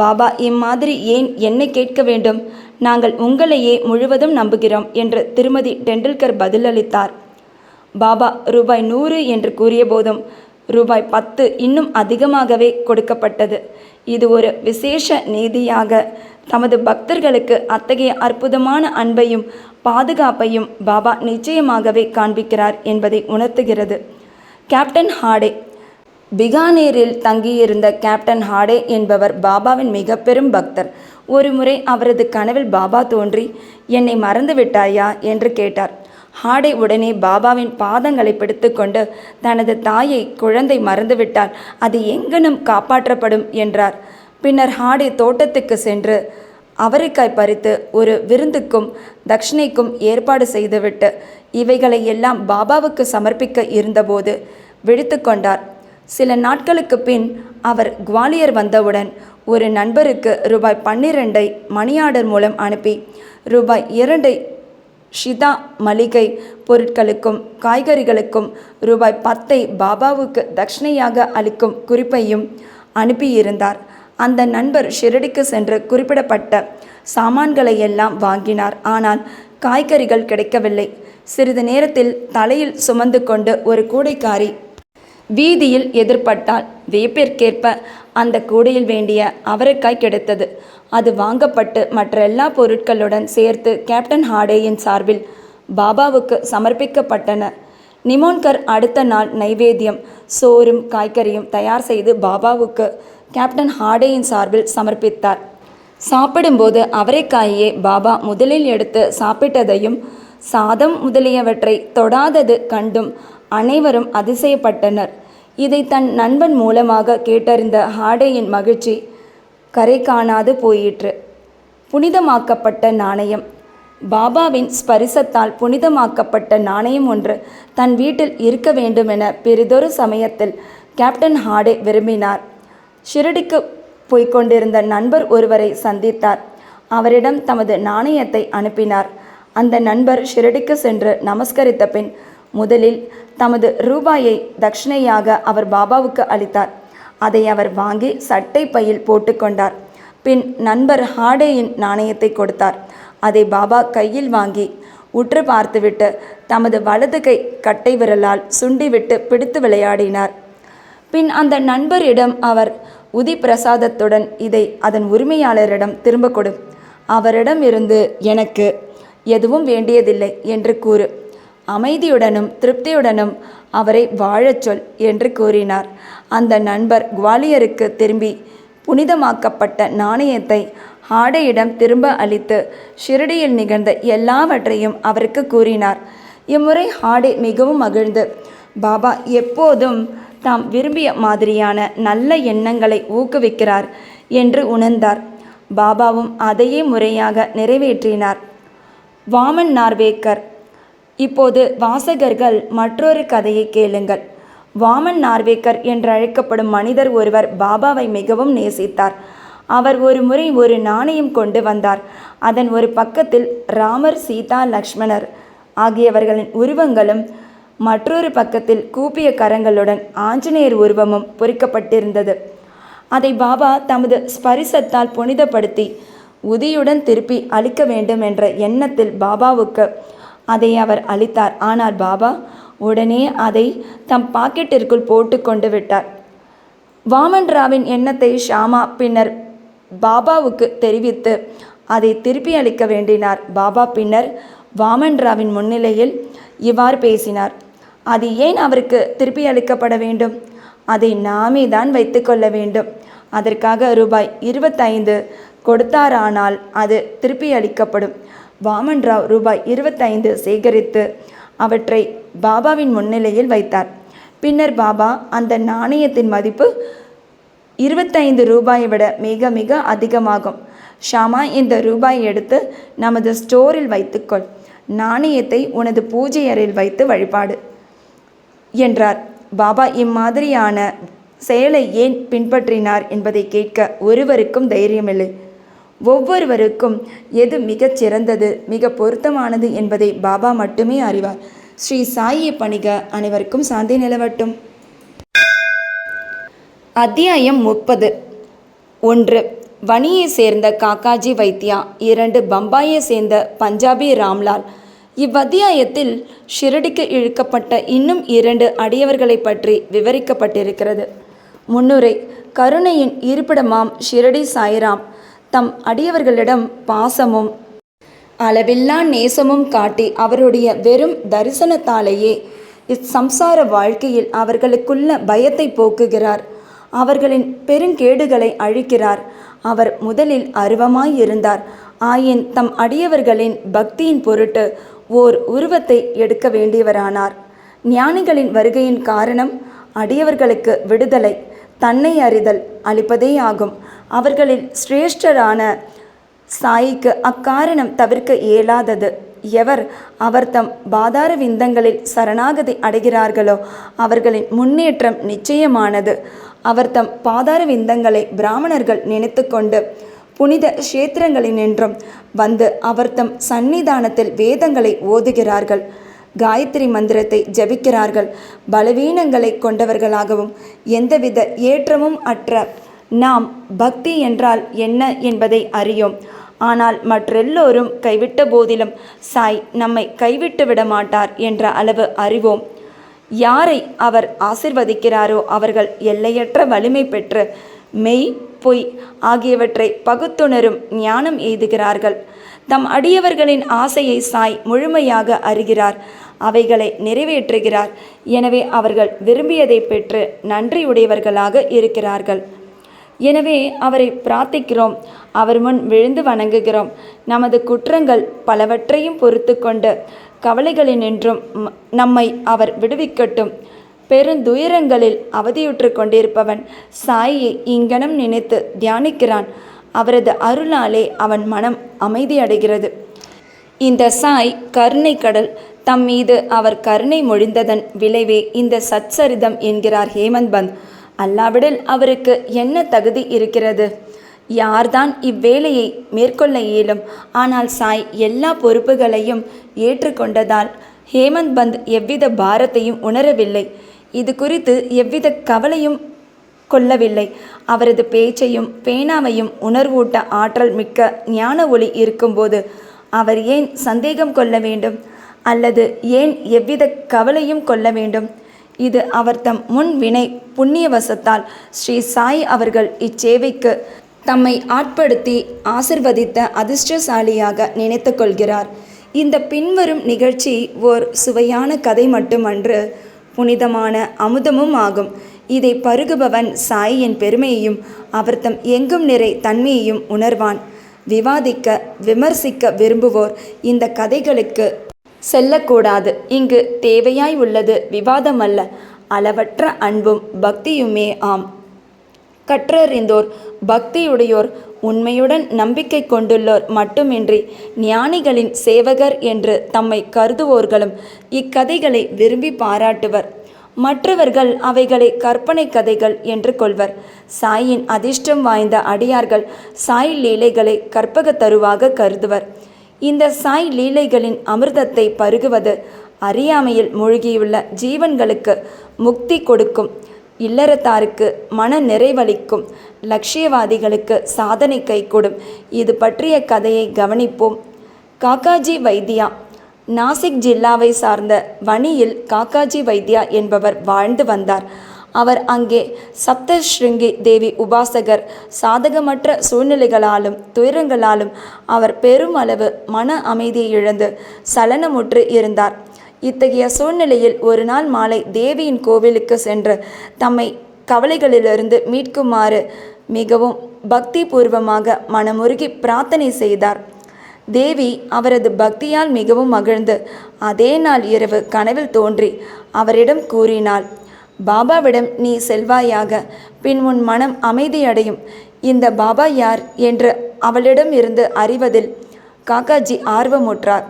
பாபா, இம்மாதிரி ஏன் என்னை கேட்க வேண்டும்? நாங்கள் உங்களையே முழுவதும் நம்புகிறோம் என்று திருமதி டெண்டுல்கர் பதிலளித்தார். பாபா ரூபாய் 100 என்று கூறிய போதும் ரூபாய் 10 இன்னும் அதிகமாகவே கொடுக்கப்பட்டது. இது ஒரு விசேஷ நீதியாக தமது பக்தர்களுக்கு அத்தகைய அற்புதமான அன்பையும் பாதுகாப்பையும் பாபா நிச்சயமாகவே காண்பிக்கிறார் என்பதை உணர்த்துகிறது. கேப்டன் ஹாடே. பிகானேரில் தங்கியிருந்த கேப்டன் ஹாடே என்பவர் பாபாவின் மிக பெரும் பக்தர். ஒரு முறை அவரது கனவில் பாபா தோன்றி, என்னை மறந்து விட்டாயா என்று கேட்டார். ஹாடே உடனே பாபாவின் பாதங்களை பிடித்து கொண்டு, தனது தாயை குழந்தை மறந்துவிட்டால் அது எங்கனும் காப்பாற்றப்படும் என்றார். பின்னர் ஹாடே தோட்டத்துக்கு சென்று அவரைக்காய் பறித்து ஒரு விருந்துக்கும் தட்சிணைக்கும் ஏற்பாடு செய்துவிட்டு இவைகளை எல்லாம் பாபாவுக்கு சமர்ப்பிக்க இருந்தபோது விழித்து கொண்டார். சில நாட்களுக்கு பின் அவர் குவாலியர் வந்தவுடன் ஒரு நண்பருக்கு ரூபாய் 12 மணி ஆர்டர் மூலம் அனுப்பி ரூபாய் 2 ஷிதா மளிகை பொருட்களுக்கும் காய்கறிகளுக்கும் ரூபாய் 10 பாபாவுக்கு தட்சிணையாக அளிக்கும் குறிப்பையும் அனுப்பியிருந்தார். அந்த நண்பர் ஷிரடிக்கு சென்று குறிப்பிடப்பட்ட சாமான்களை எல்லாம் வாங்கினார். ஆனால் காய்கறிகள் கிடைக்கவில்லை. சிறிது நேரத்தில் தலையில் சுமந்து கொண்டு ஒரு கூடைக்காரி வீதியில் எதிர்பட்டால் வியப்பிற்கேற்ப அந்த கூடையில் வேண்டிய அவரைக்காய் கிடைத்தது. அது வாங்கப்பட்டு மற்ற எல்லா பொருட்களுடன் சேர்த்து கேப்டன் ஹாடேயின் சார்பில் பாபாவுக்கு சமர்ப்பிக்கப்பட்டன. நிமோன்கர் அடுத்த நாள் நைவேத்தியம் சோறும் காய்கறியும் தயார் செய்து பாபாவுக்கு கேப்டன் ஹாடேயின் சார்பில் சமர்ப்பித்தார். சாப்பிடும்போது அவரைக்காயே பாபா முதலில் எடுத்து சாப்பிட்டதையும் சாதம் முதலியவற்றை தொடாதது கண்டும் அனைவரும் அதிசயப்பட்டனர். இதை தன் நண்பன் மூலமாக கேட்டறிந்த ஹாடேயின் மகிழ்ச்சி கரை காணாது போயிற்று. புனிதமாக்கப்பட்ட நாணயம். பாபாவின் ஸ்பரிசத்தால் புனிதமாக்கப்பட்ட நாணயம் ஒன்று தன் வீட்டில் இருக்க வேண்டுமென பெரிதொரு சமயத்தில் கேப்டன் ஹாடே விரும்பினார். ஷிரடிக்கு போய்கொண்டிருந்த நண்பர் ஒருவரை சந்தித்தார். அவரிடம் தமது நாணயத்தை அனுப்பினார். அந்த நண்பர் ஷிரடிக்கு சென்று நமஸ்கரித்த பின் முதலில் தமது ரூபாயை தட்சிணையாக அவர் பாபாவுக்கு அளித்தார். அதை அவர் வாங்கி சட்டை பையில் போட்டுக்கொண்டார். பின் நண்பர் ஹாடேயின் நாணயத்தை கொடுத்தார். அதை பாபா கையில் வாங்கி உற்று பார்த்துவிட்டு தமது வலது கை கட்டை விரலால் சுண்டிவிட்டு பிடித்து விளையாடினார். பின் அந்த நண்பரிடம் அவர் உதி பிரசாதத்துடன் இதை அதன் உரிமையாளரிடம் திரும்ப கொடு, அவரிடம் இருந்து எனக்கு எதுவும் வேண்டியதில்லை என்று கூறு, அமைதியுடனும் திருப்தியுடனும் அவரை வாழச் சொல் என்று கூறினார். அந்த நண்பர் குவாலியருக்கு திரும்பி புனிதமாக்கப்பட்ட நாணயத்தை ஹாடேயிடம் திரும்ப அளித்து ஷிரடியில் நிகழ்ந்த எல்லாவற்றையும் அவருக்கு கூறினார். இம்முறை ஹாடே மிகவும் மகிழ்ந்து பாபா எப்போதும் தாம் விரும்பிய மாதிரியான நல்ல எண்ணங்களை ஊக்குவிக்கிறார் என்று உணர்ந்தார். பாபாவும் அதையே முறையாக நிறைவேற்றினார். வாமன் நார்வேக்கர். இப்போது வாசகர்கள் மற்றொரு கதையை கேளுங்கள். வாமன் நார்வேக்கர் என்றழைக்கப்படும் மனிதர் ஒருவர் பாபாவை மிகவும் நேசித்தார். அவர் ஒரு முறை ஒரு நாணயம் கொண்டு வந்தார். அதன் ஒரு பக்கத்தில் ராமர், சீதா, லக்ஷ்மணர் ஆகியவர்களின் உருவங்களும் மற்றொரு பக்கத்தில் கூப்பிய கரங்களுடன் ஆஞ்சநேயர் உருவமும் பொறிக்கப்பட்டிருந்தது. அதை பாபா தமது ஸ்பரிசத்தால் புனிதப்படுத்தி உதியுடன் திருப்பி அளிக்க வேண்டும் என்ற எண்ணத்தில் பாபாவுக்கு அதை அவர் அளித்தார். ஆனால் பாபா உடனே அதை தம் பாக்கெட்டிற்குள் போட்டு கொண்டு விட்டார். வாமன் ராவின் எண்ணத்தை ஷாமா பின்னர் பாபாவுக்கு தெரிவித்து அதை திருப்பி அளிக்க வேண்டினார். பாபா பின்னர் வாமன்ராவின் முன்னிலையில் இவ்வாறு பேசினார். அது ஏன் அவருக்கு திருப்பி அளிக்கப்பட வேண்டும்? அதை நாமே தான் வைத்துக்கொள்ள வேண்டும். அதற்காக ரூபாய் 25 கொடுத்தாரானால் அது திருப்பி அளிக்கப்படும். வாமன்ராவ் ரூபாய் 25 சேகரித்து அவற்றை பாபாவின் முன்னிலையில் வைத்தார். பின்னர் பாபா அந்த நாணயத்தின் மதிப்பு 25 ரூபாயை விட மிக மிக அதிகமாகும். ஷாமா, இந்த ரூபாய் எடுத்து நமது ஸ்டோரில் வைத்துக்கொள். நாணயத்தை உனது பூஜை அறையில் வைத்து வழிபாடு என்றார். பாபா இம்மாதிரியான செயலை ஏன் பின்பற்றினார் என்பதை கேட்க ஒருவருக்கும் தைரியமில்லை. ஒவ்வொருவருக்கும் எது மிகச் சிறந்தது, மிக பொருத்தமானது என்பதை பாபா மட்டுமே அறிவார். ஸ்ரீ சாயை பணிக. அனைவருக்கும் சாந்தி நிலவட்டும். அத்தியாயம் 30. 1. வணியை சேர்ந்த காக்காஜி வைத்தியா. 2. பம்பாயை சேர்ந்த பஞ்சாபி ராம்லால். இவ்வத்தியாயத்தில் ஷிரடிக்கு இழுக்கப்பட்ட இன்னும் 2 அடியவர்களை பற்றி விவரிக்கப்பட்டிருக்கிறது. முன்னுரை. கருணையின் இருப்பிடமாம் ஷிரடி சாய்ராம் தம் அடியவர்களிடம் பாசமும் அளவில்லா நேசமும் காட்டி அவருடைய வெறும் தரிசனத்தாலேயே இச்சம்சார வாழ்க்கையில் அவர்களுக்குள்ள பயத்தை போக்குகிறார். அவர்களின் பெருங்கேடுகளை அழிக்கிறார். அவர் முதலில் அருவமாயிருந்தார். ஆயின் தம் அடியவர்களின் பக்தியின் பொருட்டு ஓர் உருவத்தை எடுக்க வேண்டியவரானார். ஞானிகளின் வருகையின் காரணம் அடியவர்களுக்கு விடுதலை, தன்னை அறிதல் அளிப்பதே ஆகும். அவர்களில் சிரேஷ்டரான சாயிக்கு அக்காரணம் தவிர்க்க இயலாதது. எவர் அவர் தம் பாதார விந்தங்களில் சரணாகதி அடைகிறார்களோ அவர்களின் முன்னேற்றம் நிச்சயமானது. அவர் தம் பாதார விந்தங்களை பிராமணர்கள் நினைத்து கொண்டு புனித க்ஷேத்திரங்களினின்றும் வந்து அவர் தம் சந்நிதானத்தில் வேதங்களை ஓதுகிறார்கள், காயத்ரி மந்திரத்தை ஜபிக்கிறார்கள். பலவீனங்களை கொண்டவர்களாகவும் எந்தவித ஏற்றமும் அற்ற நாம் பக்தி என்றால் என்ன என்பதை அறியோம். ஆனால் மற்றெல்லோரும் கைவிட்ட போதிலும் சாய் நம்மை கைவிட்டு விட மாட்டார் என்ற அளவு அறிவோம். யாரை அவர் ஆசிர்வதிக்கிறாரோ அவர்கள் எல்லையற்ற வலிமை பெற்று மெய் பொய் ஆகியவற்றை பகுத்துணரும் ஞானம் எய்துகிறார்கள். தம் அடியவர்களின் ஆசையை சாய் முழுமையாக அறிகிறார், அவைகளை நிறைவேற்றுகிறார். எனவே அவர்கள் விரும்பியதை பெற்று நன்றியுடையவர்களாக இருக்கிறார்கள். எனவே அவரை பிரார்த்திக்கிறோம், அவர் முன் விழுந்து வணங்குகிறோம். நமது குற்றங்கள் பலவற்றையும் பொறுத்து கொண்டு கவலைகளினின்றும் நம்மை அவர் விடுவிக்கட்டும். பெருந்துயரங்களில் அவதியுற்று கொண்டிருப்பவன் சாயை இங்கனம் நினைத்து தியானிக்கிறான். அவரது அருளாலே அவன் மனம் அமைதியடைகிறது. இந்த சாய் கருணை கடல். தம் மீது அவர் கருணை மொழிந்ததன் விளைவே இந்த சச்சரிதம் என்கிறார் ஹேமந்த் பந்த். அல்லாவிடில் அவருக்கு என்ன தகுதி இருக்கிறது? யார்தான் இவ்வேலையை மேற்கொள்ள இயலும்? ஆனால் சாய் எல்லா பொறுப்புகளையும் ஏற்றுக்கொண்டதால் ஹேமந்த் பந்த் எவ்வித பாரத்தையும் உணரவில்லை. இது குறித்து எவ்வித கவலையும் கொள்ளவில்லை. அவரது பேச்சையும் பேனாவையும் உணர்வூட்ட ஆற்றல் மிக்க ஞான ஒளி இருக்கும்போது அவர் ஏன் சந்தேகம் கொள்ள வேண்டும்? அல்லது ஏன் எவ்வித கவலையும் கொள்ள வேண்டும்? இது அவர் தம் முன் வினை புண்ணியவசத்தால் ஸ்ரீ சாய் அவர்கள் இச்சேவைக்கு தம்மை ஆட்படுத்தி ஆசிர்வதித்த அதிர்ஷ்டசாலியாக நினைத்து கொள்கிறார். இந்த பின்வரும் நிகழ்ச்சி ஓர் சுவையான கதை மட்டுமன்று, புனிதமான அமுதமும் ஆகும். இதை பருகுபவன் சாயின் பெருமையையும் அவர் தம் எங்கும் நிறை தன்மையையும் உணர்வான். விவாதிக்க விமர்சிக்க விரும்புவோர் இந்த கதைகளுக்கு செல்லக்கூடாது. இங்கு தேவையாய் உள்ளது விவாதம் அல்ல, அளவற்ற அன்பும் பக்தியுமே ஆம். கற்றறிந்தோர், பக்தியுடையோர், உண்மையுடன் நம்பிக்கை கொண்டுள்ளோர் மட்டுமின்றி ஞானிகளின் சேவகர் என்று தம்மை கருதுவோர்களும் இக்கதைகளை விரும்பி பாராட்டுவர். மற்றவர்கள் அவைகளை கற்பனை கதைகள் என்று கொள்வர். சாயின் அதிர்ஷ்டம் வாய்ந்த அடியார்கள் சாய் லீலைகளை கற்பக தருவாக கருதுவர். இந்த சாய் லீலைகளின் அமிர்தத்தை பருகுவது அறியாமையில் மூழ்கியுள்ள ஜீவன்களுக்கு முக்தி கொடுக்கும், இல்லறத்தாருக்கு மன நிறைவளிக்கும், லட்சியவாதிகளுக்கு சாதனை கைகூடும். இது பற்றிய கதையை கவனிப்போம். காக்காஜி வைத்தியா. நாசிக் ஜில்லாவை சார்ந்த வணியில் காக்காஜி வைத்தியா என்பவர் வாழ்ந்து வந்தார். அவர் அங்கே சப்தஸ்ருங்கி தேவி உபாசகர். சாதகமற்ற சூழ்நிலைகளாலும் துயரங்களாலும் அவர் பெருமளவு மன அமைதியை இழந்து சலனமுற்று இருந்தார். இத்தகைய சூழ்நிலையில் ஒரு நாள் மாலை தேவியின் கோவிலுக்கு சென்று தம்மை கவலைகளிலிருந்து மீட்குமாறு மிகவும் பக்தி பூர்வமாக மனமுருகி பிரார்த்தனை செய்தார். தேவி அவரது பக்தியால் மிகவும் மகிழ்ந்து அதே நாள் இரவு கனவில் தோன்றி அவரிடம் கூறினாள், பாபாவிடம் நீ செல்வாயாக, பின் உன் மனம் அமைதியடையும். இந்த பாபா யார் என்று அவளிடம் இருந்து அறிவதில் காக்காஜி ஆர்வமுற்றார்.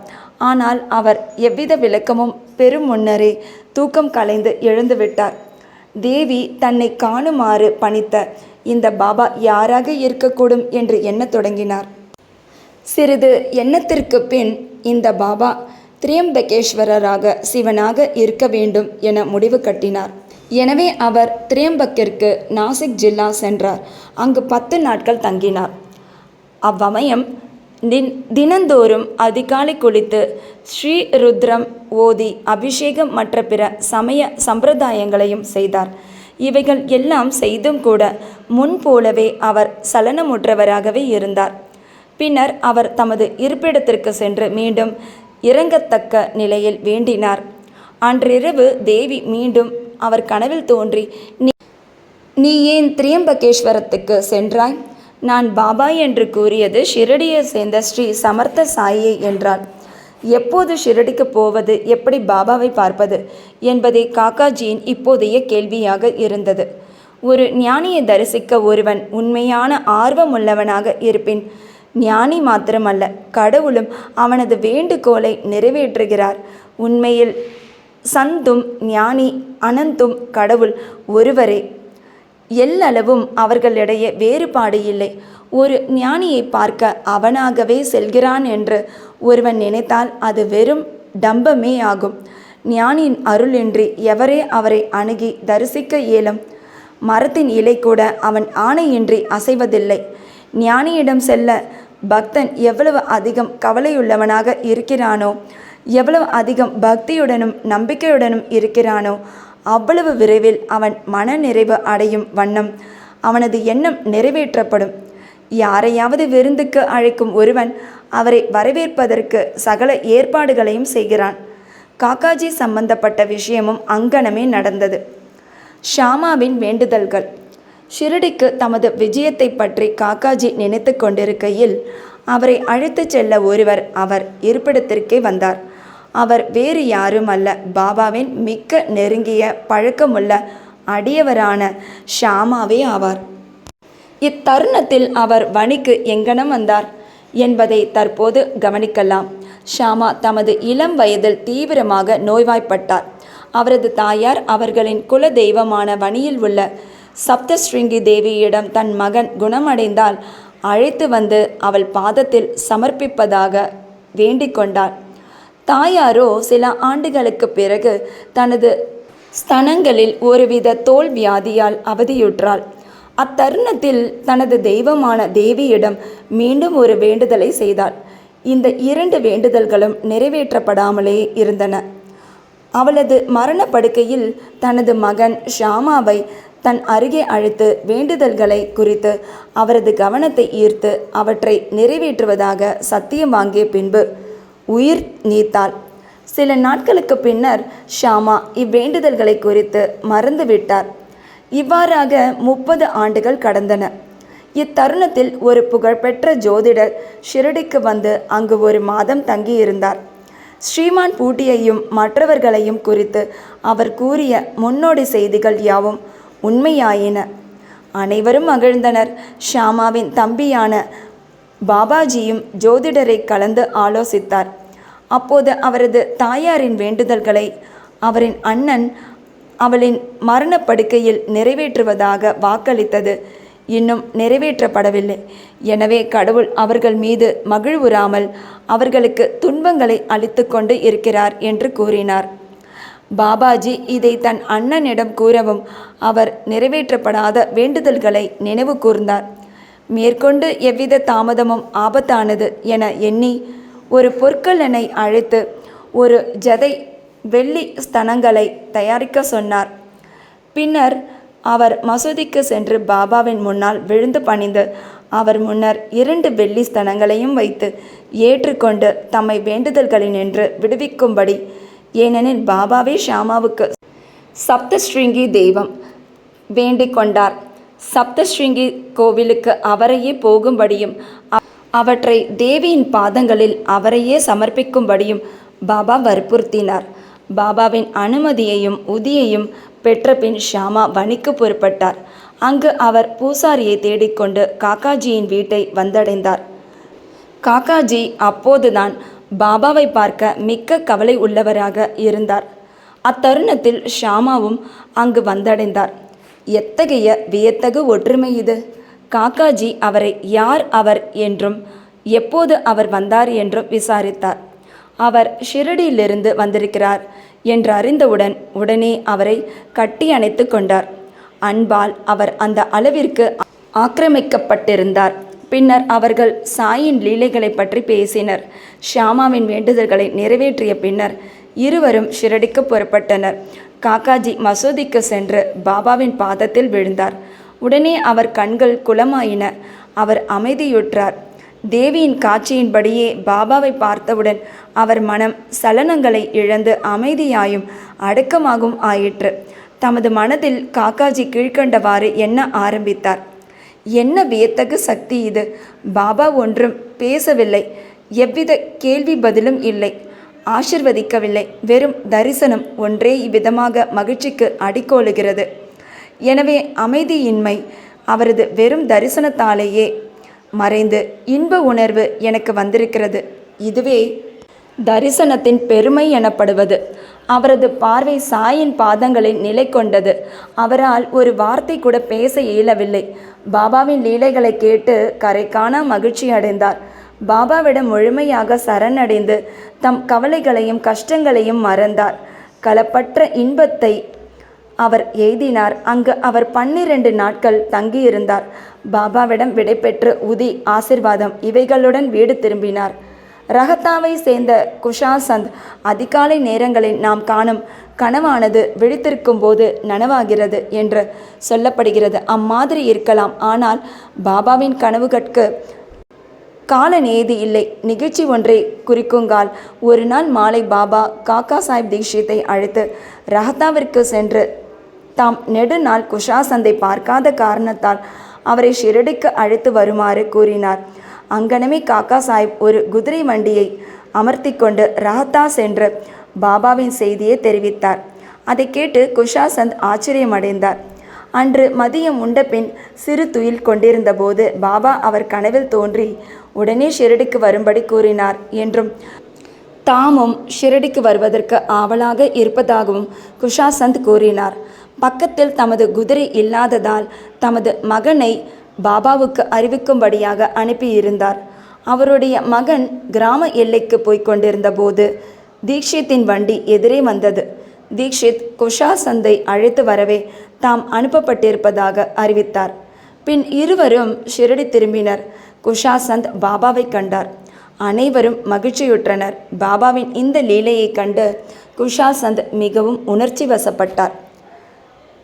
ஆனால் அவர் எவ்வித விளக்கமும் பெரும் முன்னரே தூக்கம் கலைந்து எழுந்துவிட்டார். தேவி தன்னை காணுமாறு பணித்த இந்த பாபா யாராக இருக்கக்கூடும் என்று எண்ணத் தொடங்கினார். சிறிது எண்ணத்திற்கு பின் இந்த பாபா திரியம்பகேஸ்வரராக சிவனாக இருக்க வேண்டும் என முடிவு கட்டினார். எனவே அவர் திரியம்பக்கிற்கு நாசிக் ஜில்லா சென்றார். அங்கு 10 நாட்கள் தங்கினார். அவ்வமயம் தினந்தோறும் அதிகாலை குளித்து ஸ்ரீ ருத்ரம் ஓதி அபிஷேகம் மற்ற பிற சமய சம்பிரதாயங்களையும் செய்தார். இவைகள் எல்லாம் செய்தும் கூட முன்போலவே அவர் சலனமுற்றவராகவே இருந்தார். பின்னர் அவர் தமது இருப்பிடத்திற்கு சென்று மீண்டும் இறங்கத்தக்க நிலையில் வேண்டினார். அன்றிரவு தேவி மீண்டும் அவர் கனவில் தோன்றி, நீ ஏன் திரியம்பகேஸ்வரத்துக்கு சென்றாய்? நான் பாபா என்று கூறியது ஷிரடியை சேர்ந்த ஸ்ரீ சமர்த்த சாயை என்றாள். எப்போது ஷிரடிக்கு போவது, எப்படி பாபாவை பார்ப்பது என்பதே காக்காஜியின் இப்போதைய கேள்வியாக இருந்தது. ஒரு ஞானியை தரிசிக்க ஒருவன் உண்மையான ஆர்வமுள்ளவனாக இருப்பின் ஞானி மாத்திரமல்ல, கடவுளும் அவனது வேண்டுகோளை நிறைவேற்றுகிறார். உண்மையில் சந்தும் ஞானி அனந்தும் கடவுள் ஒருவரே. எல்லளவும் அவர்களிடையே வேறுபாடு இல்லை. ஒரு ஞானியை பார்க்க அவனாகவே செல்கிறான் என்று ஒருவன் நினைத்தால் அது வெறும் டம்பமே ஆகும். ஞானியின் அருளின்றி எவரே அவரை அணுகி தரிசிக்க இயலும்? மரத்தின் இலை கூட அவன் ஆணையின்றி அசைவதில்லை. ஞானியிடம் செல்ல பக்தன் எவ்வளவு அதிகம் கவலையுள்ளவனாக இருக்கிறானோ, எவ்வளவு அதிகம் பக்தியுடனும் நம்பிக்கையுடனும் இருக்கிறானோ, அவ்வளவு விரைவில் அவன் மன நிறைவு அடையும் வண்ணம் அவனது எண்ணம் நிறைவேற்றப்படும். யாரையாவது விருந்துக்கு அழைக்கும் ஒருவன் அவரை வரவேற்பதற்கு சகல ஏற்பாடுகளையும் செய்கிறான். காக்காஜி சம்பந்தப்பட்ட விஷயமும் அங்கனமே நடந்தது. ஷாமாவின் வேண்டுதல்கள். ஷிரடிக்கு தமது விஜயத்தை பற்றி காக்காஜி நினைத்து கொண்டிருக்கையில் அவரை அழைத்துச் செல்ல ஒருவர் அவர் இருப்பிடத்திற்கே வந்தார். அவர் வேறு யாரும் அல்ல, பாபாவின் மிக்க நெருங்கிய பழக்கமுள்ள அடியவரான ஷாமாவே ஆவார். இத்தருணத்தில் அவர் வணிக்கு எங்கனம் வந்தார் என்பதை தற்போது கவனிக்கலாம். ஷாமா தமது இளம் வயதில் தீவிரமாக நோய்வாய்ப்பட்டார். அவரது தாயார் அவர்களின் குல தெய்வமான வணியில் உள்ள சப்தஸ்ருங்கி தேவியிடம் தன் மகன் குணமடைந்தால் அழைத்து வந்து அவள் பாதத்தில் சமர்ப்பிப்பதாக வேண்டிக் கொண்டார். தாயாரோ சில ஆண்டுகளுக்கு பிறகு தனது ஸ்தனங்களில் ஒருவித தோல் வியாதியால் அவதியுற்றாள். அத்தருணத்தில் தனது தெய்வமான தேவியிடம் மீண்டும் ஒரு வேண்டுதலை செய்தாள். இந்த 2 வேண்டுதல்களும் நிறைவேற்றப்படாமலே இருந்தன. அவளது மரணப்படுக்கையில் தனது மகன் ஷாமாவை தன் அருகே அழைத்து வேண்டுதல்களை குறித்து அவரது கவனத்தை ஈர்த்து அவற்றை நிறைவேற்றுவதாக சத்தியம் வாங்கிய பின்பு உயிர் நீத்தாள். சில நாட்களுக்கு பின்னர் ஷாமா இவ்வேண்டுதல்களை குறித்து மறந்துவிட்டார். இவ்வாறாக 30 ஆண்டுகள் கடந்தன. இத்தருணத்தில் ஒரு புகழ்பெற்ற ஜோதிடர் ஷிரடிக்கு வந்து அங்கு 1 மாதம் தங்கியிருந்தார். ஸ்ரீமான் பூட்டியையும் மற்றவர்களையும் குறித்து அவர் கூறிய முன்னோடி செய்திகள் யாவும் உண்மையாயின. அனைவரும் மகிழ்ந்தனர். ஷாமாவின் தம்பியான பாபாஜியும் ஜோதிடரை கலந்து ஆலோசித்தார். அப்போது அவரது தாயாரின் வேண்டுதல்களை அவரின் அண்ணன் அவளின் மரணப்படுக்கையில் நிறைவேற்றுவதாக வாக்களித்தது இன்னும் நிறைவேற்றப்படவில்லை. எனவே கடவுள் அவர்கள் மீது மகிழ்வுறாமல் அவர்களுக்கு துன்பங்களை அளித்து கொண்டு இருக்கிறார் என்று கூறினார். பாபாஜி இதை தன் அண்ணனிடம் கூறவும் அவர் நிறைவேற்றப்படாத வேண்டுதல்களை நினைவு கூர்ந்தார். மேற்கொண்டு எவ்வித தாமதமும் ஆபத்தானது என எண்ணி ஒரு பொற்கல்லனை அழைத்து ஒரு ஜதை வெள்ளி ஸ்தனங்களை தயாரிக்க சொன்னார். பின்னர் அவர் மசூதிக்கு சென்று பாபாவின் முன்னால் விழுந்து பணிந்து அவர் முன்னர் 2 வெள்ளி ஸ்தனங்களையும் வைத்து ஏற்றுக்கொண்டு தம்மை வேண்டுதல்களினின்று விடுவிக்கும்படி, ஏனெனில் பாபாவே ஷாமாவுக்கு சப்தஸ்ருங்கி தெய்வம், வேண்டிக் கொண்டார். சப்தஸ்ருங்கி கோவிலுக்கு அவரையே போகும்படியும் அவற்றை தேவியின் பாதங்களில் அவரையே சமர்ப்பிக்கும்படியும் பாபா வற்புறுத்தினார். பாபாவின் அனுமதியையும் உதியையும் பெற்ற பின் ஷாமா வணிக்கு புறப்பட்டார். அங்கு அவர் பூசாரியை தேடிக்கொண்டு காக்காஜியின் வீட்டை வந்தடைந்தார். காக்காஜி அப்போதுதான் பாபாவை பார்க்க மிக்க கவலை உள்ளவராக இருந்தார். அத்தருணத்தில் ஷாமாவும் அங்கு வந்தடைந்தார். எத்தகைய வியத்தகு ஒற்றுமை இது! காக்காஜி அவரை யார் அவர் என்றும் எப்போது அவர் வந்தார் என்றும் விசாரித்தார். அவர் ஷிரடியிலிருந்து வந்திருக்கிறார் என்று அறிந்தவுடன் உடனே அவரை கட்டி அணைத்து கொண்டார். அன்பால் அவர் அந்த அளவிற்கு ஆக்கிரமிக்கப்பட்டிருந்தார். பின்னர் அவர்கள் சாயின் லீலைகளை பற்றி பேசினர். ஷாமாவின் வேண்டுதல்களை நிறைவேற்றிய பின்னர் இருவரும் ஷிரடிக்கு புறப்பட்டனர். காக்காஜி மசூதிக்கு சென்று பாபாவின் பாதத்தில் விழுந்தார். உடனே அவர் கண்கள் குளமாயின. அவர் அமைதியுற்றார். தேவியின் காட்சியின்படியே பாபாவை பார்த்தவுடன் அவர் மனம் சலனங்களை இழந்து அமைதியாயும் அடக்கமாகவும் ஆயிற்று. தமது மனதில் காக்காஜி கீழ்க்கண்டவாறு எண்ண ஆரம்பித்தார். என்ன வியத்தகு சக்தி இது! பாபா ஒன்றும் பேசவில்லை, எவ்வித கேள்வி பதிலும் இல்லை, ஆசிர்வதிக்கவில்லை. வெறும் தரிசனம் ஒன்றே இவ்விதமாக மகிழ்ச்சிக்கு அடிக்கோலுகிறது. எனவே அமைதியின்மை அவரது வெறும் தரிசனத்தாலேயே மறைந்து இன்ப உணர்வு எனக்கு வந்திருக்கிறது. இதுவே தரிசனத்தின் பெருமை எனப்படுவது. அவரது பார்வை சாயின் பாதங்களில் நிலை கொண்டது. அவரால் ஒரு வார்த்தை கூட பேச இயலவில்லை. பாபாவின் லீலைகளை கேட்டு கரை காணா மகிழ்ச்சி அடைந்தார். பாபாவிடம் முழுமையாக சரணடைந்து தம் கவலைகளையும் கஷ்டங்களையும் மறந்தார். களப்பற்ற இன்பத்தை அவர் எய்தினார். அங்கு அவர் 12 நாட்கள் தங்கியிருந்தார். பாபாவிடம் விடைபெற்று உதி, ஆசிர்வாதம் இவைகளுடன் வீடு திரும்பினார். ரஹத்தாவை சேர்ந்த குஷாசந்த், அதிகாலை நேரங்களில் நாம் காணும் கனவானது விழித்திருக்கும் போது நனவாகிறது என்று சொல்லப்படுகிறது. அம்மாதிரி இருக்கலாம். ஆனால் பாபாவின் கனவுகட்கு கால நேதி இல்லை. நிகழ்ச்சி ஒன்றை குறிக்குங்கால் ஒரு நாள் மாலை பாபா காக்கா சாஹிப் தீக்ஷித்தை அழைத்து ரஹத்தாவிற்கு சென்று தாம் நெடுநாள் குஷாசந்தை பார்க்காத காரணத்தால் அவரை ஷிரடிக்கு அழைத்து வருமாறு கூறினார். அங்கனமே காக்கா சாஹிப் ஒரு குதிரை வண்டியை அமர்த்தி கொண்டு ரஹத்தா சென்று பாபாவின் செய்தியை தெரிவித்தார். அதை கேட்டு குஷாசந்த் ஆச்சரியமடைந்தார். அன்று மதியம் உண்ட பின் சிறு துயில் கொண்டிருந்த போது பாபா அவர் கனவில் தோன்றி உடனே ஷிரடிக்கு வரும்படி கூறினார் என்றும் தாமும் ஷிரடிக்கு வருவதற்கு ஆவலாக இருப்பதாகவும் குஷாசந்த் கூறினார். பக்கத்தில் தமது குதிரை இல்லாததால் தமது மகனை பாபாவுக்கு அறிவிக்கும்படியாக அனுப்பியிருந்தார். அவருடைய மகன் கிராம எல்லைக்கு போய்க் கொண்டிருந்த போது தீக்ஷித்தின் வண்டி எதிரே வந்தது. தீக்ஷித் குஷாசந்தை அழைத்து வரவே தாம் அனுப்பப்பட்டிருப்பதாக அறிவித்தார். பின் இருவரும் ஷிரடி திரும்பினர். குஷாசந்த் பாபாவை கண்டார். அனைவரும் மகிழ்ச்சியுற்றனர். பாபாவின் இந்த லீலையை கண்டு குஷாசந்த் மிகவும் உணர்ச்சி வசப்பட்டார்.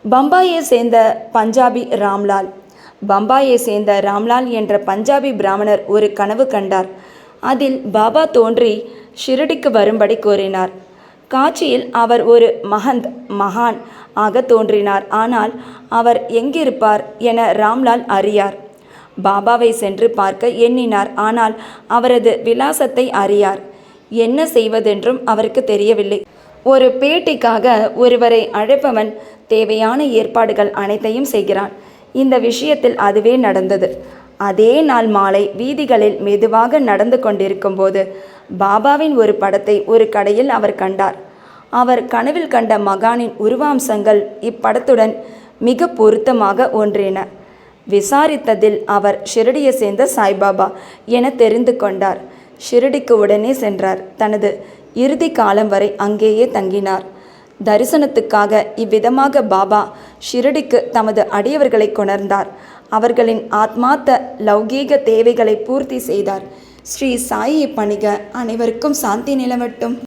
பம்பாயை சேர்ந்த பஞ்சாபி ராம்லால் பம்பாயை சேர்ந்த ராம்லால் என்ற பஞ்சாபி பிராமணர் ஒரு கனவு கண்டார். அதில் பாபா தோன்றி ஷிரடிக்கு வரும்படி கூறினார். காட்சியில் அவர் ஒரு மகான் ஆக தோன்றினார். ஆனால் அவர் எங்கிருப்பார் என ராம்லால் அறியார். பாபாவை சென்று பார்க்க எண்ணினார். ஆனால் அவரது விலாசத்தை அறியார். என்ன செய்வதென்றும் அவருக்கு தெரியவில்லை. ஒரு பேட்டிக்காக ஒருவரை அழைப்பவன் தேவையான ஏற்பாடுகள் அனைத்தையும் செய்கிறான். இந்த விஷயத்தில் அதுவே நடந்தது. அதே நாள் மாலை வீதிகளில் மெதுவாக நடந்து கொண்டிருக்கும் போது பாபாவின் ஒரு படத்தை ஒரு கடையில் அவர் கண்டார். அவர் கனவில் கண்ட மகானின் உருவாம்சங்கள் இப்படத்துடன் மிக பொருத்தமாக ஒன்றின. விசாரித்ததில் அவர் ஷிரடியை சேர்ந்த சாய்பாபா என தெரிந்து கொண்டார். ஷிரடிக்கு உடனே சென்றார். தனது இறுதி காலம் வரை அங்கேயே தங்கினார். தரிசனத்துக்காக இவ்விதமாக பாபா ஷிரடிக்கு தமது அடியவர்களை கொணர்ந்தார். அவர்களின் ஆத்மார்த்த லௌகீக தேவைகளை பூர்த்தி செய்தார். ஸ்ரீ சாயை பணிக. அனைவருக்கும் சாந்தி நிலவட்டும்.